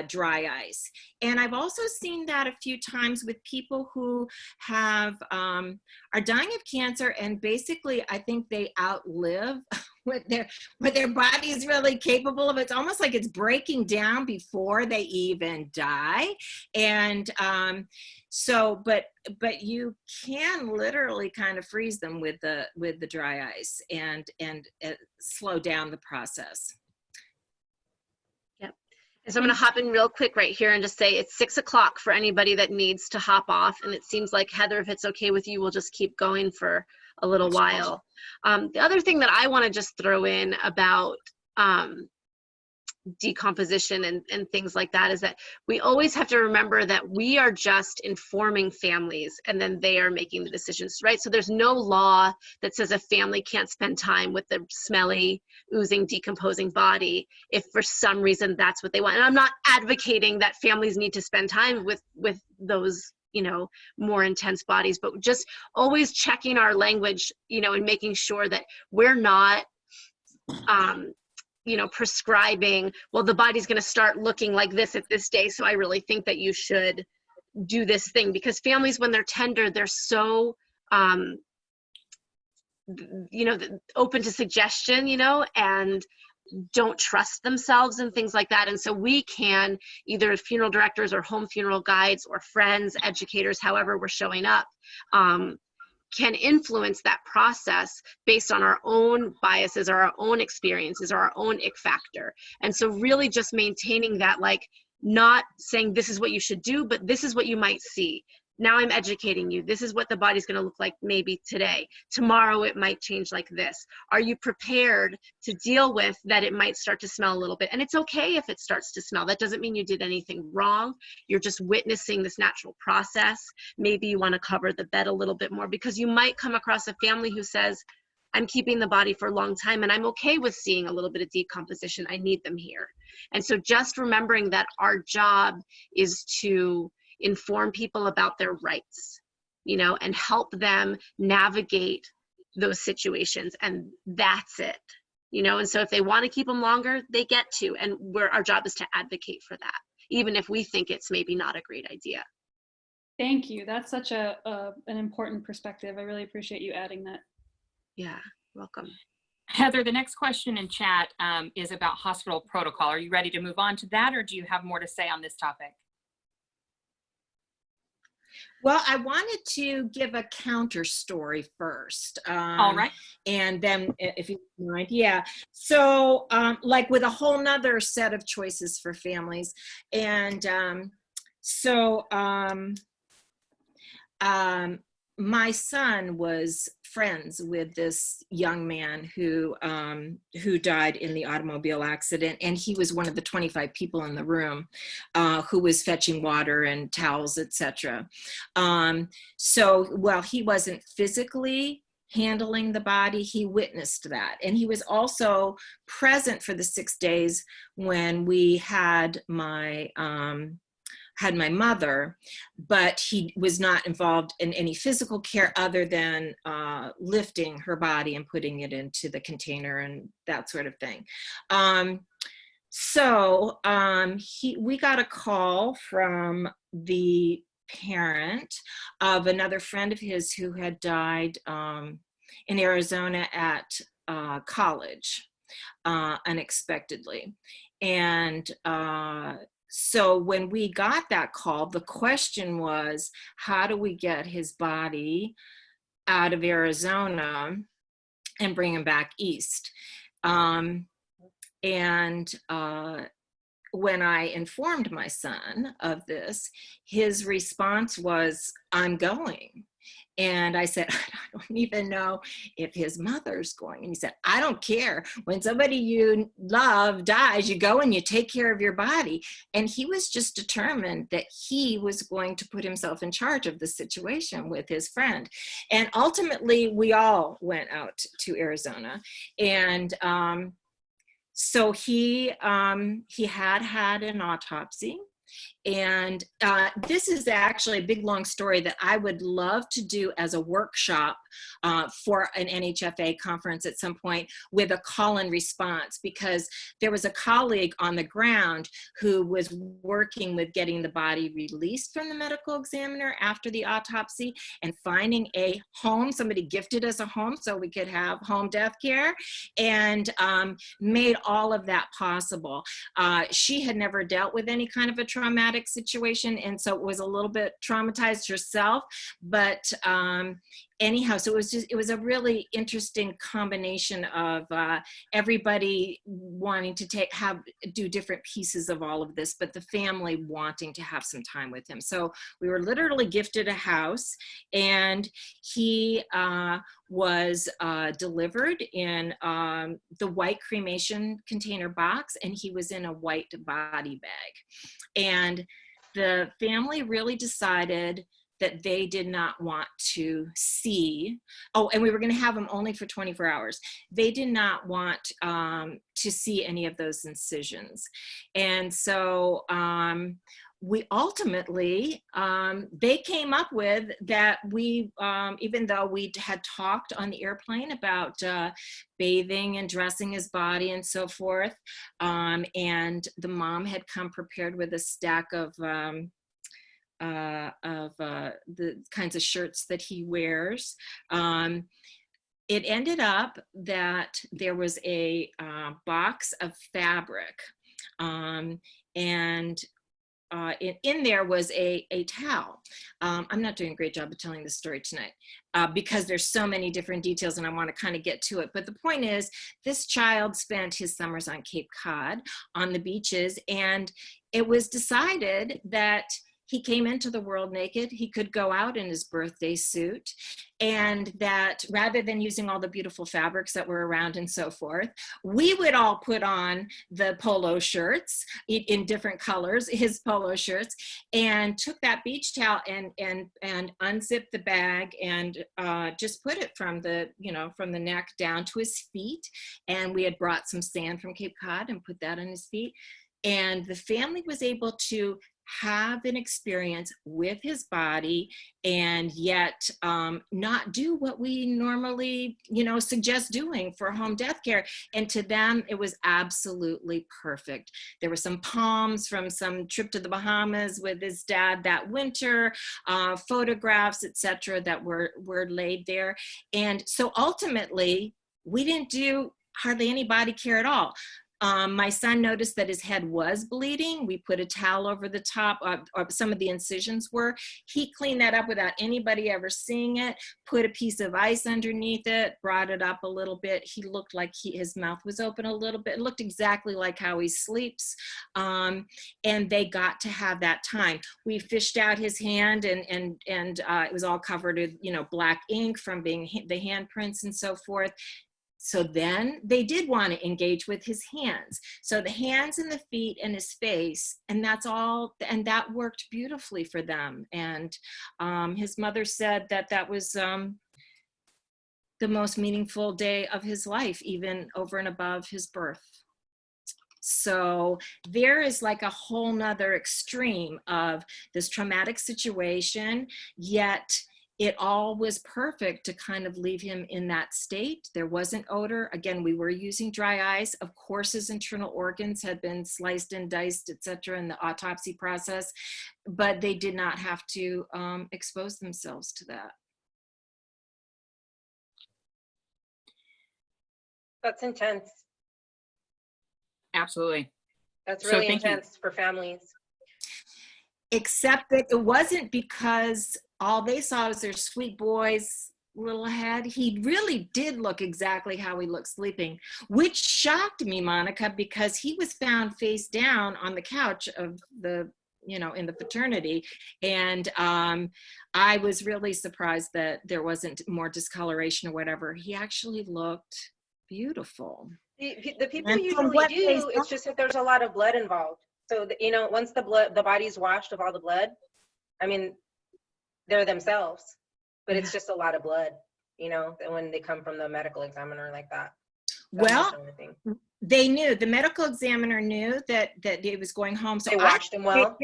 Speaker 2: dry ice. And I've also seen that a few times with people who have are dying of cancer, and basically I think they outlive what their body is really capable of. It's almost like it's breaking down before they even die. And so, but you can literally kind of freeze them with the dry ice and slow down the process.
Speaker 1: Yep. And so I'm going to hop in real quick right here and just say it's 6 o'clock for anybody that needs to hop off. And it seems like, Heather, if it's okay with you, we'll just keep going for a little while. The other thing that I want to just throw in about decomposition and things like that is that we always have to remember that we are just informing families, and then they are making the decisions, right? So there's no law that says a family can't spend time with the smelly, oozing, decomposing body if for some reason that's what they want. And I'm not advocating that families need to spend time with those, you know, more intense bodies, but just always checking our language, you know, and making sure that we're not you know, prescribing, well, the body's going to start looking like this at this day, so I really think that you should do this thing. Because families, when they're tender, they're so, you know, open to suggestion, you know, and don't trust themselves and things like that. And so we can, either funeral directors or home funeral guides or friends, educators, however we're showing up, can influence that process based on our own biases or our own experiences or our own ick factor. And so really just maintaining that, like, not saying this is what you should do, but this is what you might see. Now I'm educating you. This is what the body's going to look like maybe today. Tomorrow it might change like this. Are you prepared to deal with that it might start to smell a little bit? And it's okay if it starts to smell. That doesn't mean you did anything wrong. You're just witnessing this natural process. Maybe you want to cover the bed a little bit more, because you might come across a family who says, I'm keeping the body for a long time and I'm okay with seeing a little bit of decomposition. I need them here. And so just remembering that our job is to inform people about their rights, you know, and help them navigate those situations. And that's it, you know. And so if they want to keep them longer, they get to, and our job is to advocate for that, even if we think it's maybe not a great idea.
Speaker 6: Thank you. That's such an important perspective. I really appreciate you adding that.
Speaker 1: Yeah, welcome.
Speaker 5: Heather, the next question in chat is about hospital protocol. Are you ready to move on to that, or do you have more to say on this topic?
Speaker 2: Well, I wanted to give a counter story first.
Speaker 5: All right.
Speaker 2: And then if you don't mind, yeah. So like with a whole nother set of choices for families. And my son was friends with this young man who died in the automobile accident, and he was one of the 25 people in the room who was fetching water and towels, etc. So while he wasn't physically handling the body, he witnessed that, and he was also present for the 6 days when we had my mother, but he was not involved in any physical care other than lifting her body and putting it into the container and that sort of thing. We got a call from the parent of another friend of his who had died in Arizona at college unexpectedly. And so when we got that call, the question was, how do we get his body out of Arizona and bring him back east? When I informed my son of this, his response was, I'm going. And I said, I don't even know if his mother's going. And he said, I don't care. When somebody you love dies, you go and you take care of your body. And he was just determined that he was going to put himself in charge of the situation with his friend. And ultimately, we all went out to Arizona. And so he had an autopsy. And this is actually a big, long story that I would love to do as a workshop for an NHFA conference at some point with a call and response, because there was a colleague on the ground who was working with getting the body released from the medical examiner after the autopsy and finding a home. Somebody gifted us a home so we could have home death care, and made all of that possible. She had never dealt with any kind of a traumatic situation, and so was a little bit traumatized herself, but anyhow, so it was a really interesting combination of everybody wanting to do different pieces of all of this, but the family wanting to have some time with him. So we were literally gifted a house, and he was delivered in the white cremation container box, and he was in a white body bag. And the family really decided that they did not want to see, and we were going to have them only for 24 hours. They did not want to see any of those incisions. And so we ultimately, they came up with that we, even though we had talked on the airplane about bathing and dressing his body and so forth, and the mom had come prepared with a stack of the kinds of shirts that he wears. It ended up that there was a box of fabric, and in there was a towel. I'm not doing a great job of telling this story tonight because there's so many different details and I want to kind of get to it. But the point is, this child spent his summers on Cape Cod on the beaches, and it was decided that he came into the world naked. He could go out in his birthday suit, and that rather than using all the beautiful fabrics that were around and so forth, we would all put on the polo shirts in different colors, his polo shirts, and took that beach towel and unzipped the bag and just put it from the neck down to his feet. And we had brought some sand from Cape Cod and put that on his feet. And the family was able to have an experience with his body and yet not do what we normally, suggest doing for home death care. And to them, it was absolutely perfect. There were some palms from some trip to the Bahamas with his dad that winter, photographs, etc., that were laid there. And so ultimately, we didn't do hardly any body care at all. My son noticed that his head was bleeding. We put a towel over the top, or some of the incisions were. He cleaned that up without anybody ever seeing it, put a piece of ice underneath it, brought it up a little bit. He looked like his mouth was open a little bit. It looked exactly like how he sleeps. And they got to have that time. We fished out his hand, and it was all covered with, black ink from being the handprints and so forth. So then they did want to engage with his hands. So the hands and the feet and his face, and that's all, and that worked beautifully for them. And his mother said that that was the most meaningful day of his life, even over and above his birth. So there is like a whole nother extreme of this traumatic situation, yet it all was perfect to kind of leave him in that state. There wasn't odor. Again, we were using dry ice. Of course, his internal organs had been sliced and diced, etc., in the autopsy process, but they did not have to expose themselves to that.
Speaker 4: That's intense.
Speaker 5: Absolutely.
Speaker 4: That's
Speaker 5: So
Speaker 4: really
Speaker 5: thank you.
Speaker 4: intense for families.
Speaker 2: Except that it wasn't because all they saw was their sweet boy's little head. He really did look exactly how he looked sleeping, which shocked me, Monica, because he was found face down on the couch of the, in the fraternity. And I was really surprised that there wasn't more discoloration or whatever. He actually looked beautiful.
Speaker 4: The people
Speaker 2: And from
Speaker 4: usually
Speaker 2: what
Speaker 4: do,
Speaker 2: they
Speaker 4: it's just that there's a lot of blood involved. So, once the body's washed of all the blood, I mean, they're themselves, but it's just a lot of blood, when they come from the medical examiner like that.
Speaker 2: Well, they knew, the medical examiner knew that he was going home. So
Speaker 4: they washed him well.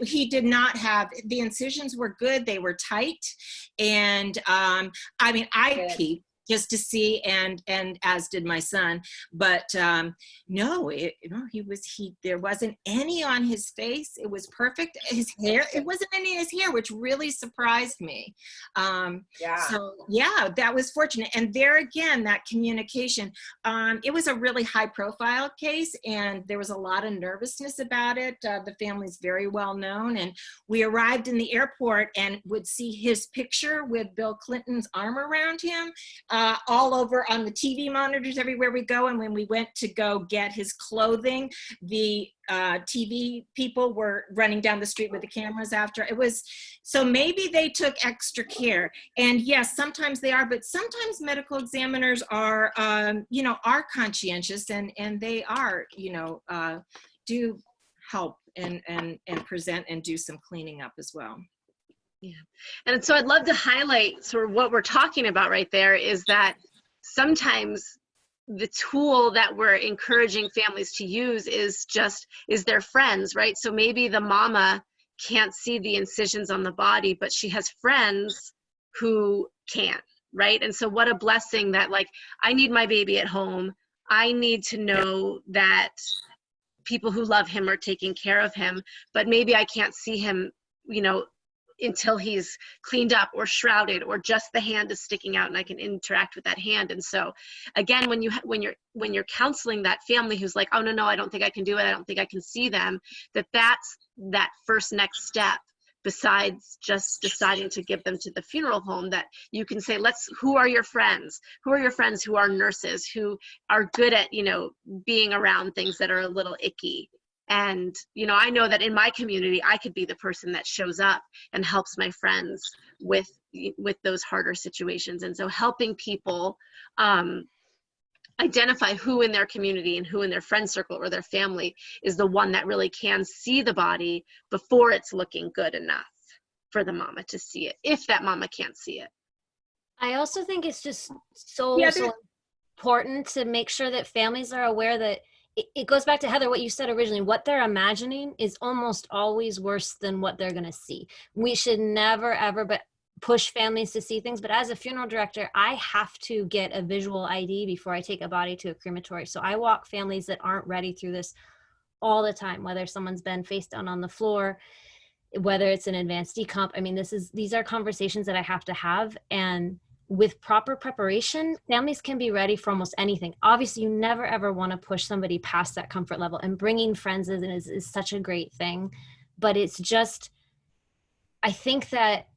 Speaker 2: He did not have, the incisions were good. They were tight. And I peeped just to see, and as did my son, but no, there wasn't any on his face. It was perfect. His hair, it wasn't any in his hair, which really surprised me. So yeah, that was fortunate. And there again, that communication, it was a really high profile case, and there was a lot of nervousness about it. The family's very well known, and we arrived in the airport and would see his picture with Bill Clinton's arm around him, all over on the TV monitors everywhere we go. And when we went to go get his clothing, the TV people were running down the street with the cameras after. It was, so maybe they took extra care. And yes, sometimes they are, but sometimes medical examiners are, are conscientious, and they are, do help and present and do some cleaning up as well.
Speaker 1: Yeah. And so I'd love to highlight sort of what we're talking about right there is that sometimes the tool that we're encouraging families to use is their friends, right? So maybe the mama can't see the incisions on the body, but she has friends who can, right? And so what a blessing that, like, I need my baby at home. I need to know that people who love him are taking care of him, but maybe I can't see him, until he's cleaned up or shrouded, or just the hand is sticking out and I can interact with that hand. And so again, when you're counseling that family who's like, oh no, I don't think I can do it, I don't think I can see them, that's that first next step, besides just deciding to give them to the funeral home, that you can say, who are your friends? Who are your friends who are nurses, who are good at, being around things that are a little icky? And, I know that in my community, I could be the person that shows up and helps my friends with those harder situations. And so helping people identify who in their community and who in their friend circle or their family is the one that really can see the body before it's looking good enough for the mama to see it, if that mama can't see it.
Speaker 7: I also think it's just so important to make sure that families are aware that it goes back to, Heather, what you said originally. What they're imagining is almost always worse than what they're going to see. We should never, ever push families to see things. But as a funeral director, I have to get a visual ID before I take a body to a crematory. So I walk families that aren't ready through this all the time, whether someone's been face down on the floor, whether it's an advanced decomp. I mean, these are conversations that I have to have. And with proper preparation, families can be ready for almost anything. Obviously, you never ever want to push somebody past that comfort level, and bringing friends in is such a great thing. But it's just, I think that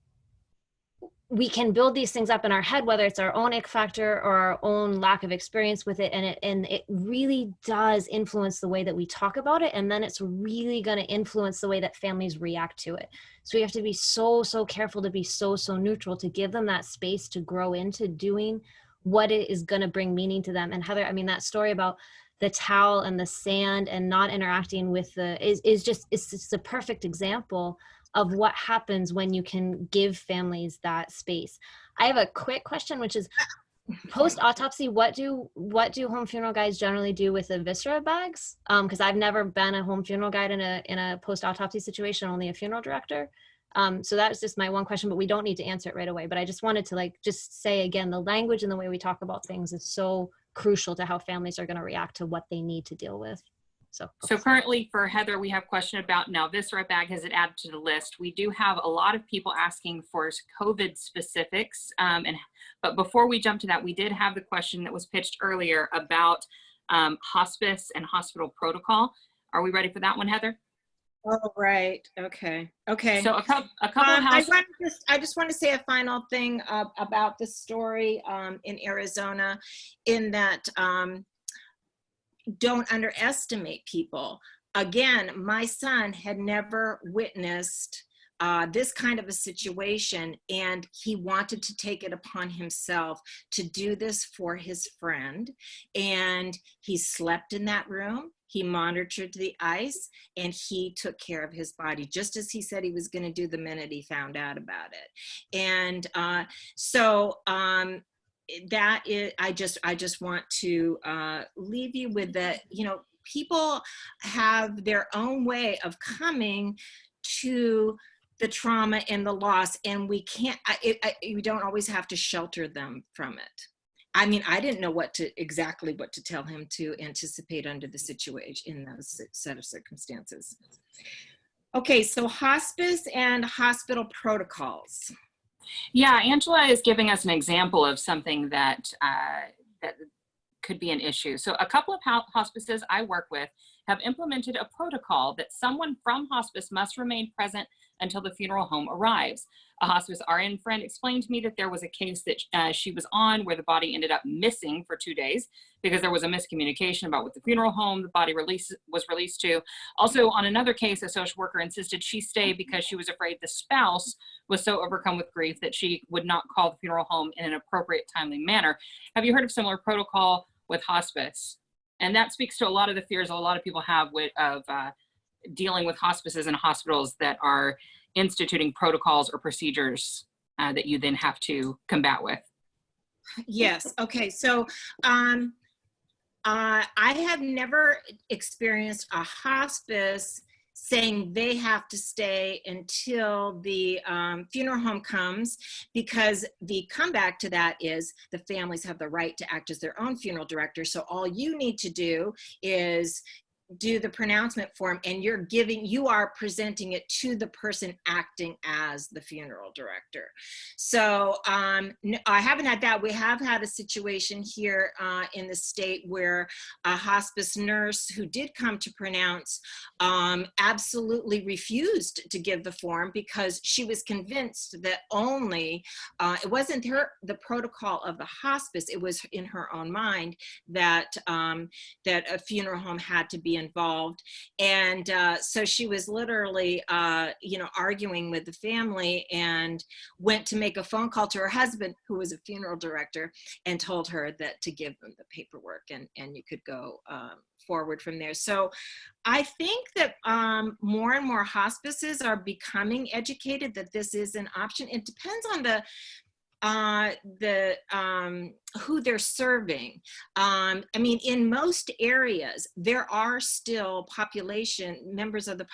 Speaker 7: we can build these things up in our head, whether it's our own ick factor or our own lack of experience with it. And it really does influence the way that we talk about it. And then it's really going to influence the way that families react to it. So we have to be so careful to be so neutral, to give them that space to grow into doing what it is going to bring meaning to them. And Heather, I mean, that story about the towel and the sand and not interacting with it's just a perfect example of what happens when you can give families that space. I have a quick question, which is, post-autopsy, what do home funeral guides generally do with the viscera bags? Because I've never been a home funeral guide in a post-autopsy situation, only a funeral director. So that's just my one question, but we don't need to answer it right away. But I just wanted to just say again, the language and the way we talk about things is so crucial to how families are going to react to what they need to deal with. So
Speaker 5: currently for Heather, we have a question about now viscera bag, has it added to the list? We do have a lot of people asking for COVID specifics. But before we jump to that, we did have the question that was pitched earlier about hospice and hospital protocol. Are we ready for that one, Heather?
Speaker 2: Oh, right. Okay.
Speaker 5: So a couple of
Speaker 2: I just want to say a final thing about the story in Arizona, in that don't underestimate people. Again, my son had never witnessed this kind of a situation, and he wanted to take it upon himself to do this for his friend. And he slept in that room. He monitored the ice, and he took care of his body, just as he said he was going to do the minute he found out about it. And that is, I just want to leave you with that. You know, people have their own way of coming to the trauma and the loss, and we can't. You don't always have to shelter them from it. I mean, I didn't know exactly what to tell him to anticipate under the situation in those set of circumstances. Okay, so hospice and hospital protocols.
Speaker 5: Yeah, Angela is giving us an example of something that that could be an issue. So a couple of hospices I work with have implemented a protocol that someone from hospice must remain present until the funeral home arrives. A hospice RN friend explained to me that there was a case that she was on where the body ended up missing for 2 days because there was a miscommunication about what the funeral home the body was released to. Also, on another case, a social worker insisted she stay because she was afraid the spouse was so overcome with grief that she would not call the funeral home in an appropriate, timely manner. Have you heard of similar protocol with hospice? And that speaks to a lot of the fears a lot of people have of dealing with hospices and hospitals that are instituting protocols or procedures that you then have to combat with.
Speaker 2: Yes. Okay. So I have never experienced a hospice saying they have to stay until the funeral home comes, because the comeback to that is the families have the right to act as their own funeral director. So all you need to do is do the pronouncement form, and you are presenting it to the person acting as the funeral director. So no, I haven't had that. We have had a situation here in the state where a hospice nurse who did come to pronounce absolutely refused to give the form because she was convinced that only it wasn't the protocol of the hospice, it was in her own mind that that a funeral home had to be involved. And so she was literally arguing with the family, and went to make a phone call to her husband, who was a funeral director, and told her that to give them the paperwork, and you could go forward from there. So I think that more and more hospices are becoming educated that this is an option. It depends on who they're serving. I mean, in most areas, there are still members of the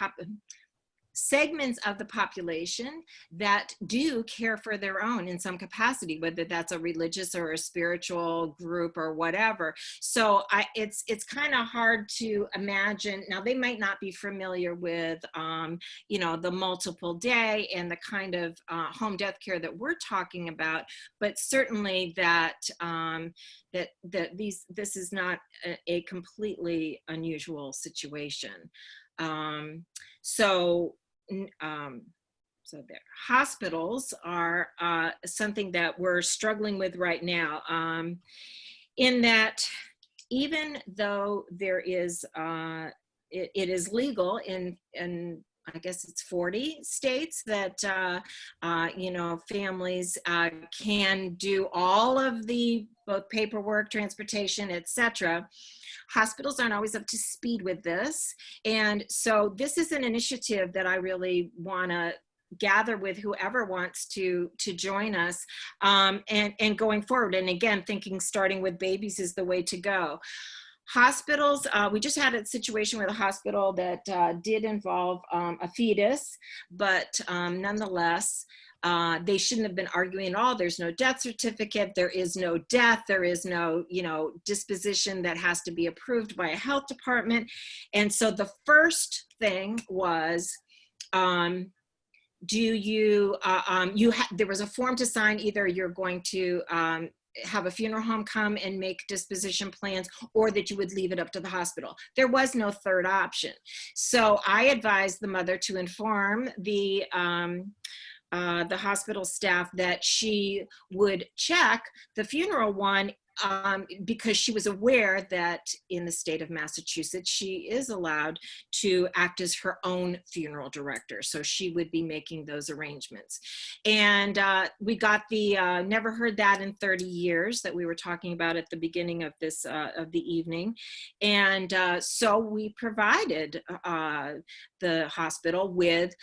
Speaker 2: segments of the population that do care for their own in some capacity, whether that's a religious or a spiritual group or whatever. So it's kind of hard to imagine. Now, they might not be familiar with, you know, the multiple day and the kind of home death care that we're talking about, but certainly that this is not a completely unusual situation. So there, hospitals are something that we're struggling with right now, in that even though there is, it is legal in I guess it's 40 states that, you know, families can do all of the both paperwork, transportation, etc. Hospitals aren't always up to speed with this. And so this is an initiative that I really want to gather with whoever wants to join us, and going forward. And again, thinking starting with babies is the way to go. Hospitals, we just had a situation with a hospital that did involve a fetus, but nonetheless, they shouldn't have been arguing at all. There's no death certificate. There is no death. There is no, you know, disposition that has to be approved by a health department. And so the first thing was, do you, there was a form to sign. Either you're going to have a funeral home come and make disposition plans, or that you would leave it up to the hospital. There was no third option. So I advised the mother to inform the hospital staff that she would check the funeral one, because she was aware that in the state of Massachusetts, she is allowed to act as her own funeral director. So she would be making those arrangements. And we got the never heard that in 30 years that we were talking about at the beginning of this, of the evening. And so we provided the hospital with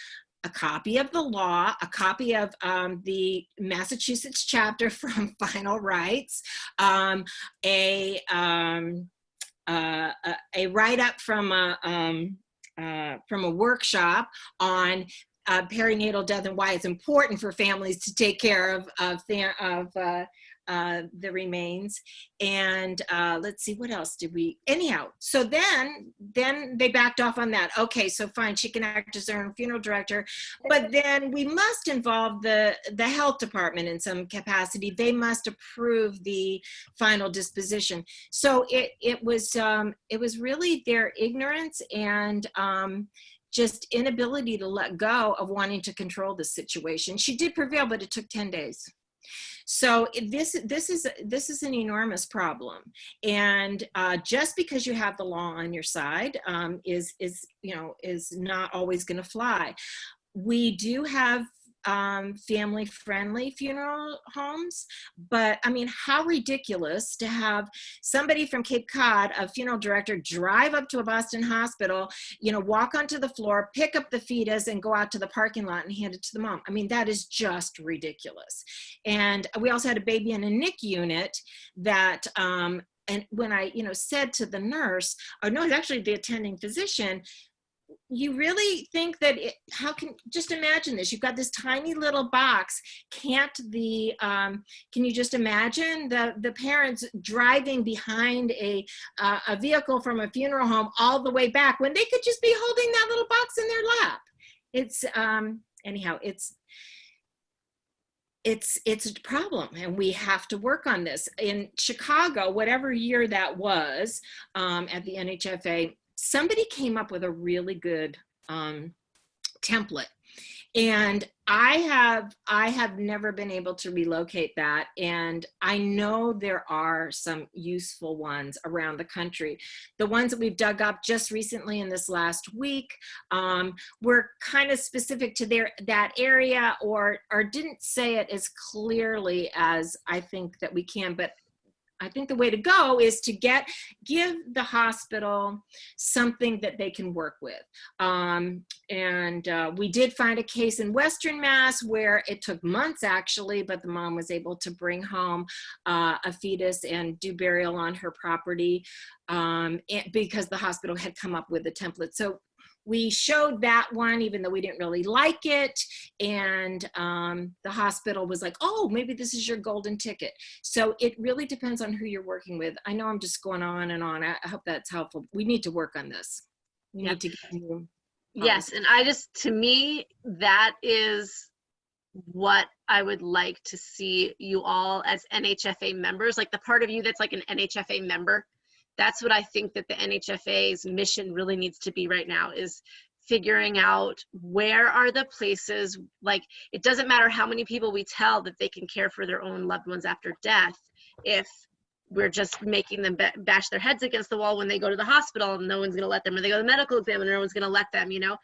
Speaker 2: a copy of the law, a copy of the Massachusetts chapter from Final Rights, a write-up from a workshop on perinatal death and why it's important for families to take care of the remains. And let's see, what else did we, anyhow, so then they backed off on that. Okay, so fine, she can act as her own funeral director, but then we must involve the health department in some capacity. They must approve the final disposition. So it was really their ignorance and just inability to let go of wanting to control the situation. She did prevail, but it took 10 days. So this is an enormous problem, and just because you have the law on your side is not always going to fly. We do have family-friendly funeral homes, but I mean, how ridiculous to have somebody from Cape Cod, a funeral director, drive up to a Boston hospital, you know, walk onto the floor, pick up the fetus, and go out to the parking lot and hand it to the mom. I mean, that is just ridiculous. And we also had a baby in a NICU unit that, and when I, you know, said to the nurse, or no, it's actually the attending physician, you really think that how can, just imagine this, you've got this tiny little box, can you just imagine the parents driving behind a vehicle from a funeral home all the way back when they could just be holding that little box in their lap? It's anyhow, it's a problem, and we have to work on this. In Chicago, whatever year that was, at the NHFA, somebody came up with a really good template, and I have never been able to relocate that, and I know there are some useful ones around the country. The ones that we've dug up just recently in this last week were kind of specific to that area, or didn't say it as clearly as I think that we can, but I think the way to go is to give the hospital something that they can work with. We did find a case in Western Mass where it took months actually, but the mom was able to bring home a fetus and do burial on her property because the hospital had come up with a template. So we showed that one, even though we didn't really like it. And the hospital was like, oh, maybe this is your golden ticket. So it really depends on who you're working with. I know I'm just going on and on. I hope that's helpful. We need to work on this. We need to get you.
Speaker 1: Yes, and to me, that is what I would like to see you all as NHFA members, like the part of you that's like an NHFA member. That's what I think that the NHFA's mission really needs to be right now, is figuring out where are the places, like it doesn't matter how many people we tell that they can care for their own loved ones after death, if we're just making them bash their heads against the wall when they go to the hospital and no one's going to let them, or they go to the medical exam and no one's going to let them, you know.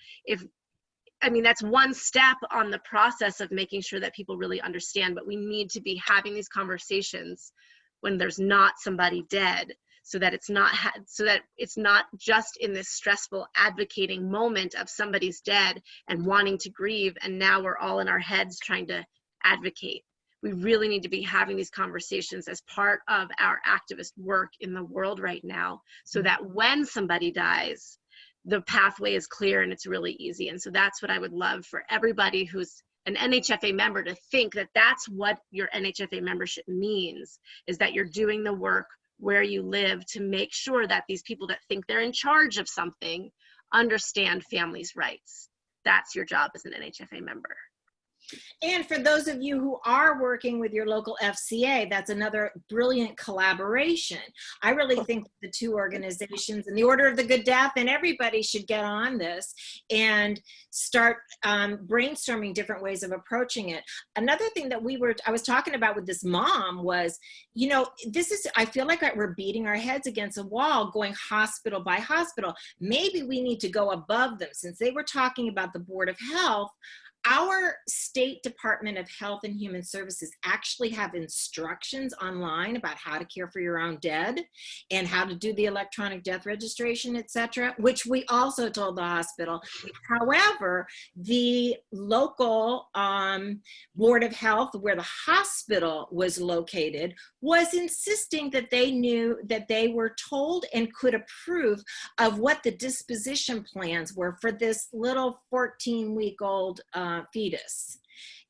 Speaker 1: That's one step on the process of making sure that people really understand, but we need to be having these conversations when there's not somebody dead, so that it's not just in this stressful advocating moment of somebody's dead and wanting to grieve, and now we're all in our heads trying to advocate. We really need to be having these conversations as part of our activist work in the world right now, so that when somebody dies, the pathway is clear and it's really easy. And so that's what I would love for everybody who's an NHFA member to think, that that's what your NHFA membership means, is that you're doing the work where you live to make sure that these people that think they're in charge of something understand families' rights. That's your job as an NHFA member.
Speaker 2: And for those of you who are working with your local FCA, that's another brilliant collaboration. I really think the two organizations and the Order of the Good Death and everybody should get on this and start brainstorming different ways of approaching it. Another thing that I was talking about with this mom was, you know, I feel like we're beating our heads against a wall going hospital by hospital. Maybe we need to go above them. Since they were talking about the Board of Health, our State Department of Health and Human Services actually have instructions online about how to care for your own dead and how to do the electronic death registration, etc., which we also told the hospital. However, the local Board of Health, where the hospital was located, was insisting that they knew, that they were told and could approve of what the disposition plans were for this little 14-week-old fetus.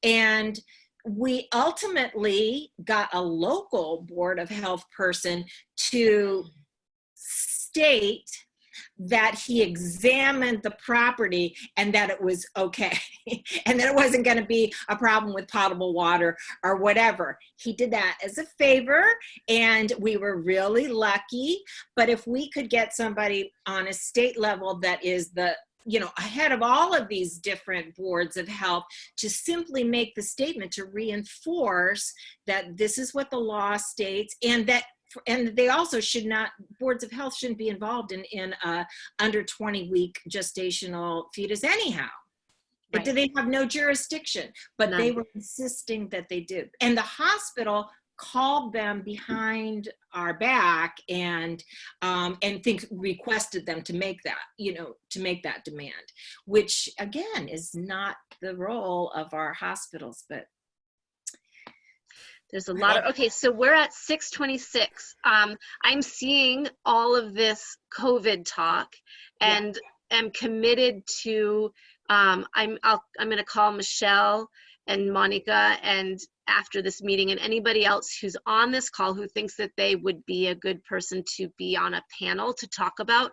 Speaker 2: And we ultimately got a local Board of Health person to state that he examined the property and that it was okay and that it wasn't going to be a problem with potable water or whatever. He did that as a favor and we were really lucky. But if we could get somebody on a state level that is ahead of all of these different boards of health to simply make the statement to reinforce that this is what the law states, and they also boards of health shouldn't be involved in a under 20-week gestational fetus anyhow. Right. But they have no jurisdiction, but None. They were insisting that they do. And the hospital called them behind our back and requested them to make that demand, which again is not the role of our hospitals. But
Speaker 1: there's a lot of, okay, so we're at 6:26. I'm seeing all of this COVID talk and am committed to, I'm going to call Michelle and Monica and after this meeting, and anybody else who's on this call who thinks that they would be a good person to be on a panel to talk about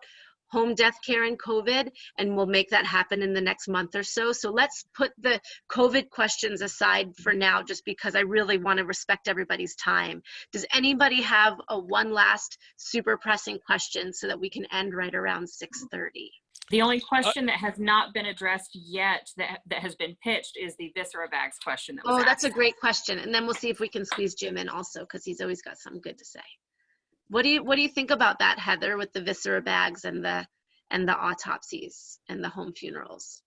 Speaker 1: home death care and COVID, and we'll make that happen in the next month or so. So let's put the COVID questions aside for now, just because I really want to respect everybody's time. Does anybody have one last super pressing question so that we can end right around 6:30?
Speaker 5: The only question that has not been addressed yet that has been pitched is the viscera bags question.
Speaker 1: That's a great question. And then we'll see if we can squeeze Jim in also, because he's always got something good to say. What do you think about that, Heather, with the viscera bags and the autopsies and the home funerals?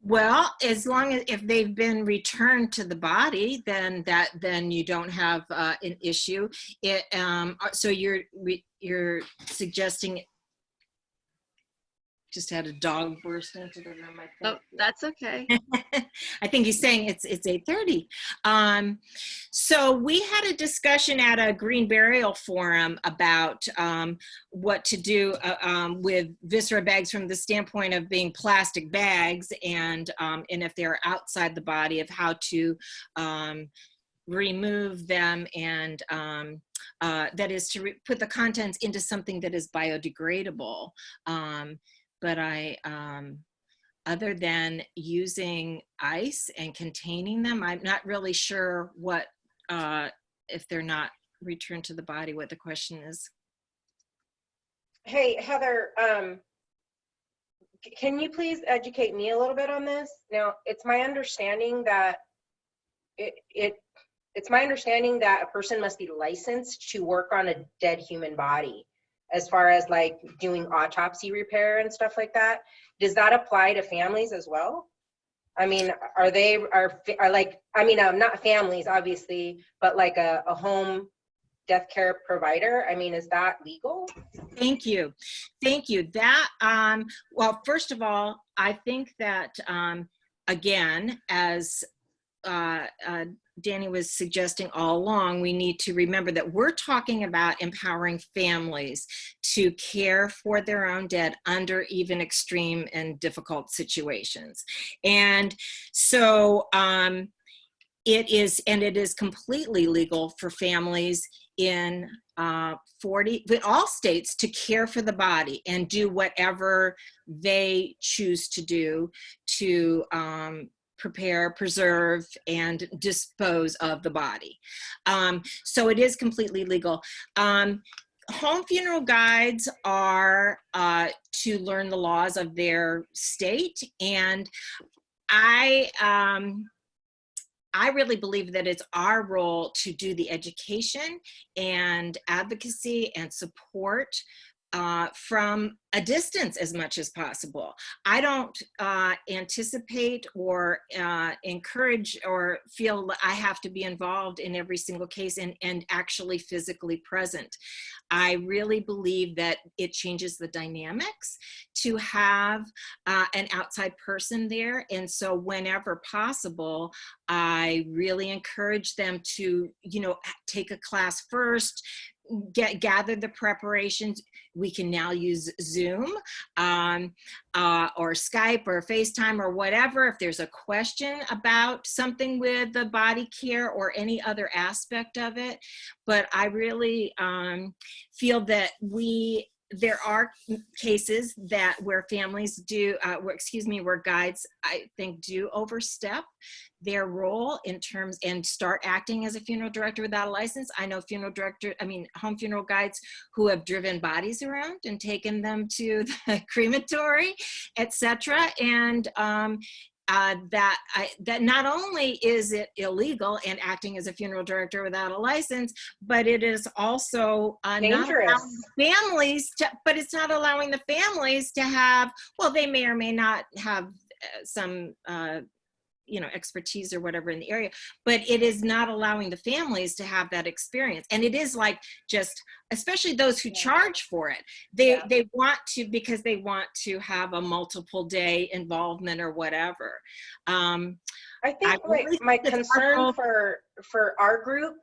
Speaker 2: Well, as long as if they've been returned to the body, then you don't have an issue. So you're suggesting just had a dog burst into the room, I
Speaker 1: Oh,
Speaker 2: think.
Speaker 1: that's okay.
Speaker 2: I think he's saying it's 8:30. So we had a discussion at a Green Burial Forum about what to do with viscera bags from the standpoint of being plastic bags, and if they're outside the body, of how to remove them, and that is to put the contents into something that is biodegradable. But other than using ice and containing them, I'm not really sure what, if they're not returned to the body, what the question is.
Speaker 4: Hey, Heather, can you please educate me a little bit on this? Now, it's my understanding that it's my understanding that a person must be licensed to work on a dead human body, as far as like doing autopsy repair and stuff like that. Does that apply to families as well? I mean, are like, I mean, not families, obviously, but like a home death care provider? I mean, is that legal?
Speaker 2: Thank you. Thank you. That, well, first of all, I think that, again, as Danny was suggesting all along, we need to remember that we're talking about empowering families to care for their own dead under even extreme and difficult situations. And so it is completely legal for families in all states to care for the body and do whatever they choose to do to prepare, preserve, and dispose of the body. So it is completely legal. Home funeral guides are to learn the laws of their state, and I really believe that it's our role to do the education and advocacy and support from a distance as much as possible. I don't anticipate or encourage or feel I have to be involved in every single case and actually physically present. I really believe that it changes the dynamics to have an outside person there. And so whenever possible, I really encourage them to, take a class first, gather the preparations. We can now use Zoom or Skype or FaceTime or whatever if there's a question about something with the body care or any other aspect of it. But I really feel that there are cases where families do, where guides, I think, do overstep their role in terms and start acting as a funeral director without a license. I know home funeral guides who have driven bodies around and taken them to the crematory, etc. And that not only is it illegal and acting as a funeral director without a license, but it is also
Speaker 4: dangerous.
Speaker 2: It's not allowing the families to have, well, they may or may not have some expertise or whatever in the area, but it is not allowing the families to have that experience. And it is like, just, especially those who charge for it, they want to, because they want to have a multiple day involvement or whatever. I
Speaker 4: think my concern for our group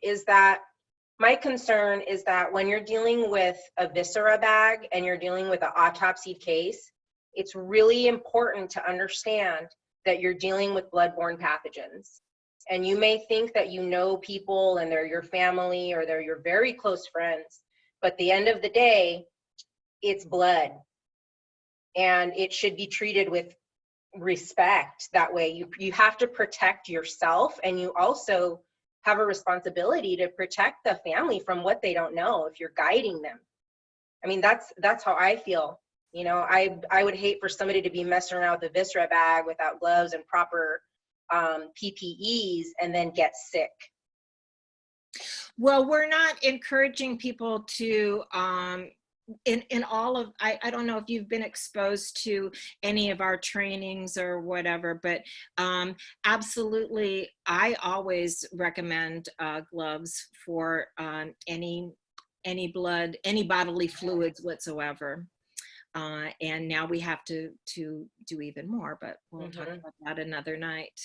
Speaker 4: is that when you're dealing with a viscera bag and you're dealing with an autopsy case, it's really important to understand that you're dealing with bloodborne pathogens. And you may think that you know people and they're your family or they're your very close friends, but at the end of the day, it's blood. And it should be treated with respect. That way you have to protect yourself, and you also have a responsibility to protect the family from what they don't know if you're guiding them. I mean, that's how I feel. I would hate for somebody to be messing around with a viscera bag without gloves and proper PPEs and then get sick.
Speaker 2: Well, we're not encouraging people to, in all of, I don't know if you've been exposed to any of our trainings or whatever, but absolutely, I always recommend gloves for any blood, any bodily fluids whatsoever. And now we have to do even more, but we'll talk about that another night.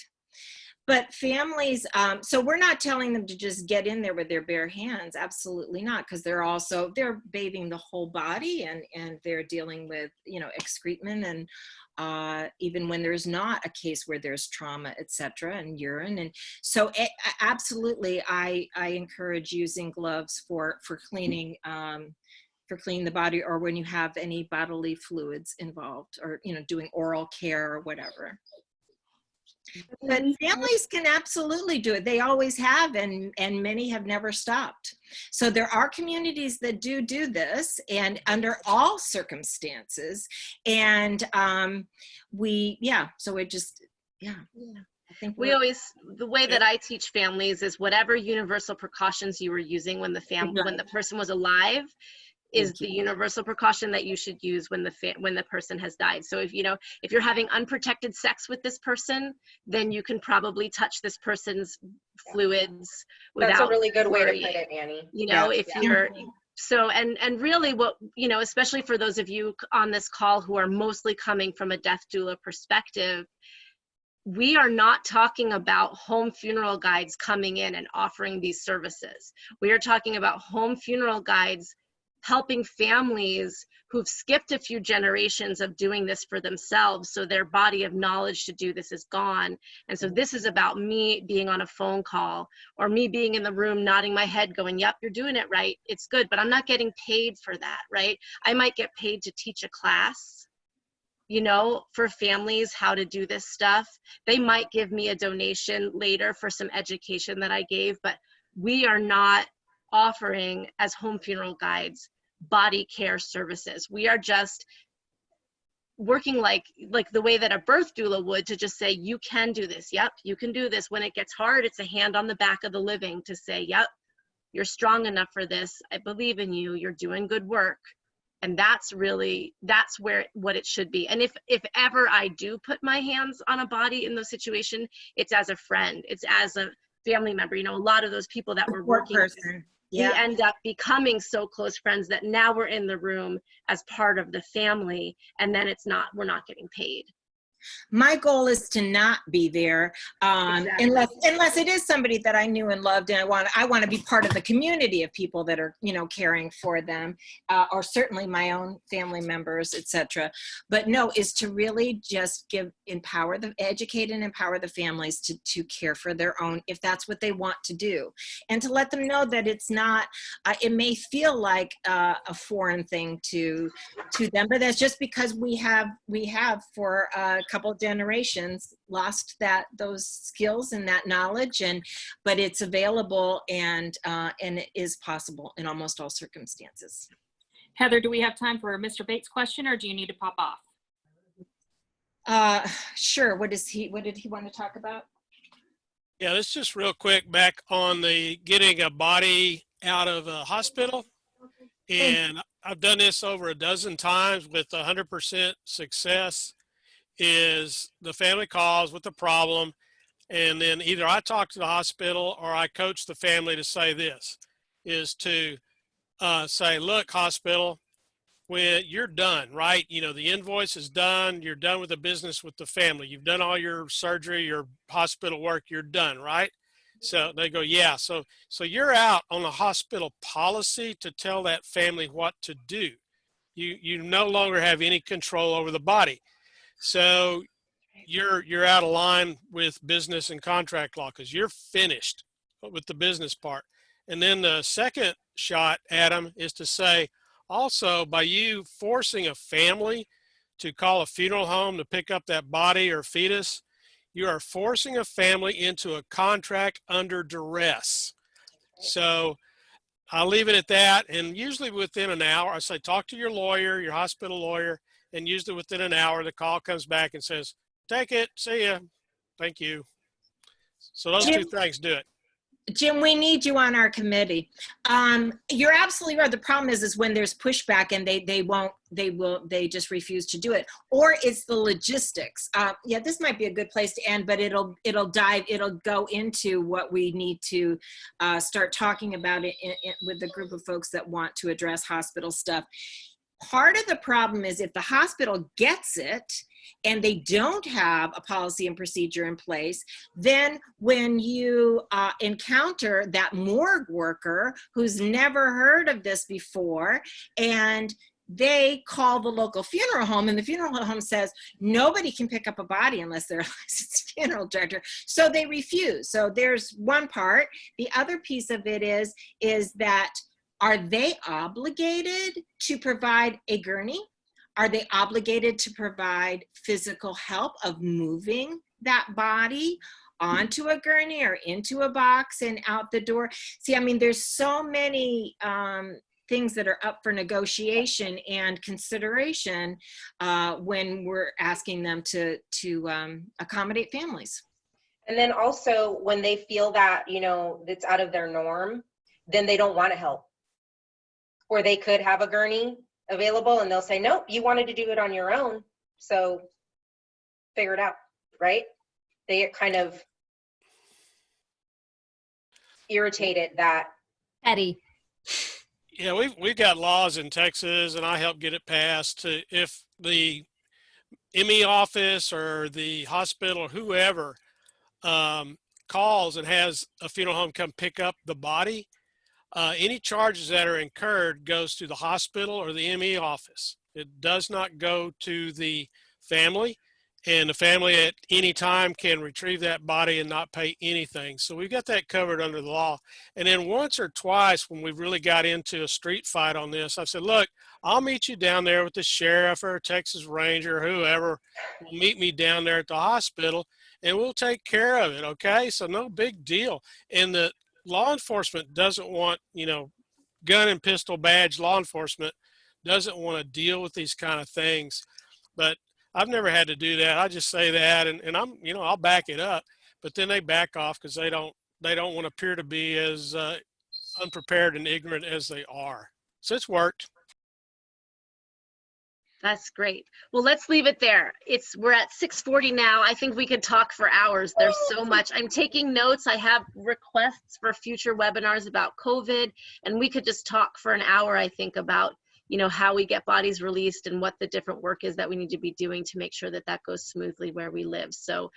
Speaker 2: But families, so we're not telling them to just get in there with their bare hands. Absolutely not, because they're bathing the whole body, and they're dealing with, excrement, and even when there's not a case where there's trauma, etc., and urine. And so absolutely, I encourage using gloves for cleaning. For cleaning the body, or when you have any bodily fluids involved, or doing oral care or whatever. But families can absolutely do it. They always have, and many have never stopped. So there are communities that do this, and under all circumstances. And so it just, I think
Speaker 1: the way that I teach families is whatever universal precautions you were using when the person was alive is the universal precaution that you should use when the person has died. So if you're having unprotected sex with this person, then you can probably touch this person's fluids without.
Speaker 4: That's a really good way to
Speaker 1: worrying.
Speaker 4: put it, Annie.
Speaker 1: If you're so, and really what, especially for those of you on this call who are mostly coming from a death doula perspective, we are not talking about home funeral guides coming in and offering these services. We are talking about home funeral guides helping families who've skipped a few generations of doing this for themselves, so their body of knowledge to do this is gone. And so this is about me being on a phone call, or me being in the room nodding my head going, yep, you're doing it right, it's good, but I'm not getting paid for that, right? I might get paid to teach a class, for families how to do this stuff. They might give me a donation later for some education that I gave, but we are not offering as home funeral guides body care services. We are just working like the way that a birth doula would, to just say, you can do this. Yep, you can do this. When it gets hard, it's a hand on the back of the living to say, yep, you're strong enough for this. I believe in you. You're doing good work. And that's what it should be. And if ever I do put my hands on a body in those situations, it's as a friend, it's as a family member. A lot of those people that were working, we end up becoming so close friends that now we're in the room as part of the family, and then we're not getting paid.
Speaker 2: My goal is to not be there, unless it is somebody that I knew and loved, and I want to be part of the community of people that are caring for them, or certainly my own family members, etc. But no, is to really just educate and empower the families to care for their own, if that's what they want to do, and to let them know that it's not. It may feel like a foreign thing to them, but that's just because we have for couple of generations lost those skills and that knowledge, but it's available, and it is possible in almost all circumstances.
Speaker 5: Heather, do we have time for Mr. Bates' question, or do you need to pop
Speaker 2: off? Sure. What did he want to talk about?
Speaker 3: Yeah, let's just real quick back on the getting a body out of a hospital. And I've done this over a dozen times with 100% success. Is the family calls with the problem, and then either I talk to the hospital or I coach the family to say this, is to say, look, hospital, when you're done, right? The invoice is done. You're done with the business with the family. You've done all your surgery, your hospital work. You're done, right? So they go, yeah. So you're out on a hospital policy to tell that family what to do. You no longer have any control over the body. So you're out of line with business and contract law, because you're finished with the business part. And then the second shot, Adam, is to say, also, by you forcing a family to call a funeral home to pick up that body or fetus, you are forcing a family into a contract under duress. So I'll leave it at that. And usually within an hour, I say, talk to your lawyer, your hospital lawyer, and usually within an hour, the call comes back and says, take it, see ya, thank you. So those two things do it.
Speaker 2: Jim, we need you on our committee. You're absolutely right. The problem is when there's pushback and they just refuse to do it, or it's the logistics. Yeah, this might be a good place to end, but it'll go into what we need to start talking about it with the group of folks that want to address hospital stuff. Part of the problem is if the hospital gets it and they don't have a policy and procedure in place, then when you encounter that morgue worker who's never heard of this before, and they call the local funeral home, and the funeral home says nobody can pick up a body unless they're a licensed funeral director, so they refuse. So there's one part. The other piece of it is that, are they obligated to provide a gurney? Are they obligated to provide physical help of moving that body onto a gurney or into a box and out the door? See, I mean, there's so many things that are up for negotiation and consideration when we're asking them to accommodate families.
Speaker 4: And then also when they feel that, you know, it's out of their norm, then they don't want to help. Or they could have a gurney available and they'll say, nope, you wanted to do it on your own, so figure it out, right? They get kind of irritated that.
Speaker 7: Eddie.
Speaker 3: Yeah, we've got laws in Texas, and I helped get it passed to, if the ME office or the hospital or whoever calls and has a funeral home come pick up the body, any charges that are incurred goes to the hospital or the ME office. It does not go to the family, and the family at any time can retrieve that body and not pay anything. So we've got that covered under the law. And then once or twice when we've really got into a street fight on this, I've said, look, I'll meet you down there with the sheriff or Texas Ranger, or whoever will meet me down there at the hospital, and we'll take care of it, okay? So no big deal. And the law enforcement doesn't want, you know, gun and pistol badge law enforcement doesn't want to deal with these kind of things. But I've never had to do that. I just say that, and I'm, you know, I'll back it up, but then they back off because they don't want to appear to be as unprepared and ignorant as they are. So it's worked.
Speaker 1: That's great. Well, let's leave it there. We're at 6:40 now. I think we could talk for hours. There's so much. I'm taking notes. I have requests for future webinars about COVID, and we could just talk for an hour, I think, about, you know, how we get bodies released and what the different work is that we need to be doing to make sure that that goes smoothly where we live. So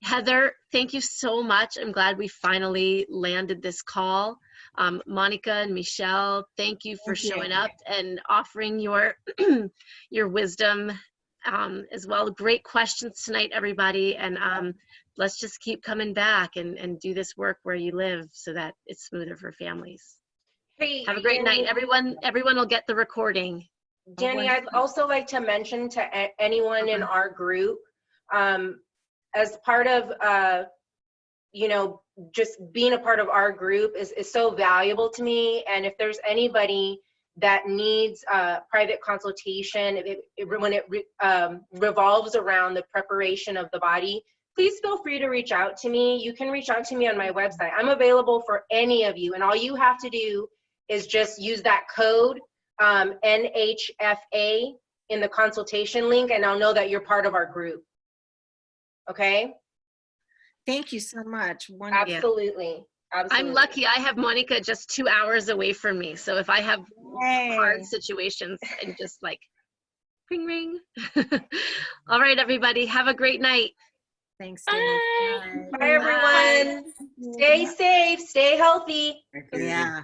Speaker 1: Heather, thank you so much. I'm glad we finally landed this call. Monica and Michelle, thank you for showing up and offering your your wisdom as well. Great questions tonight, everybody. And let's just keep coming back and do this work where you live so that it's smoother for families.
Speaker 4: Hey,
Speaker 1: have a great night. Everyone will get the recording.
Speaker 4: Danny, I'd also like to mention to anyone in our group, as part of, you know, just being a part of our group is so valuable to me. And if there's anybody that needs private consultation, when it revolves around the preparation of the body, please feel free to reach out to me. You can reach out to me on my website. I'm available for any of you. And all you have to do is just use that code NHFA in the consultation link, and I'll know that you're part of our group. Okay?
Speaker 2: Thank you so much.
Speaker 4: Wonderful. Absolutely. Absolutely.
Speaker 1: I'm lucky I have Monica just 2 hours away from me. So if I have hard situations, I'm just like, ring, ring. All right, everybody. Have a great night.
Speaker 2: Thanks.
Speaker 4: Bye, everyone. Stay safe. Stay healthy.
Speaker 2: Yeah.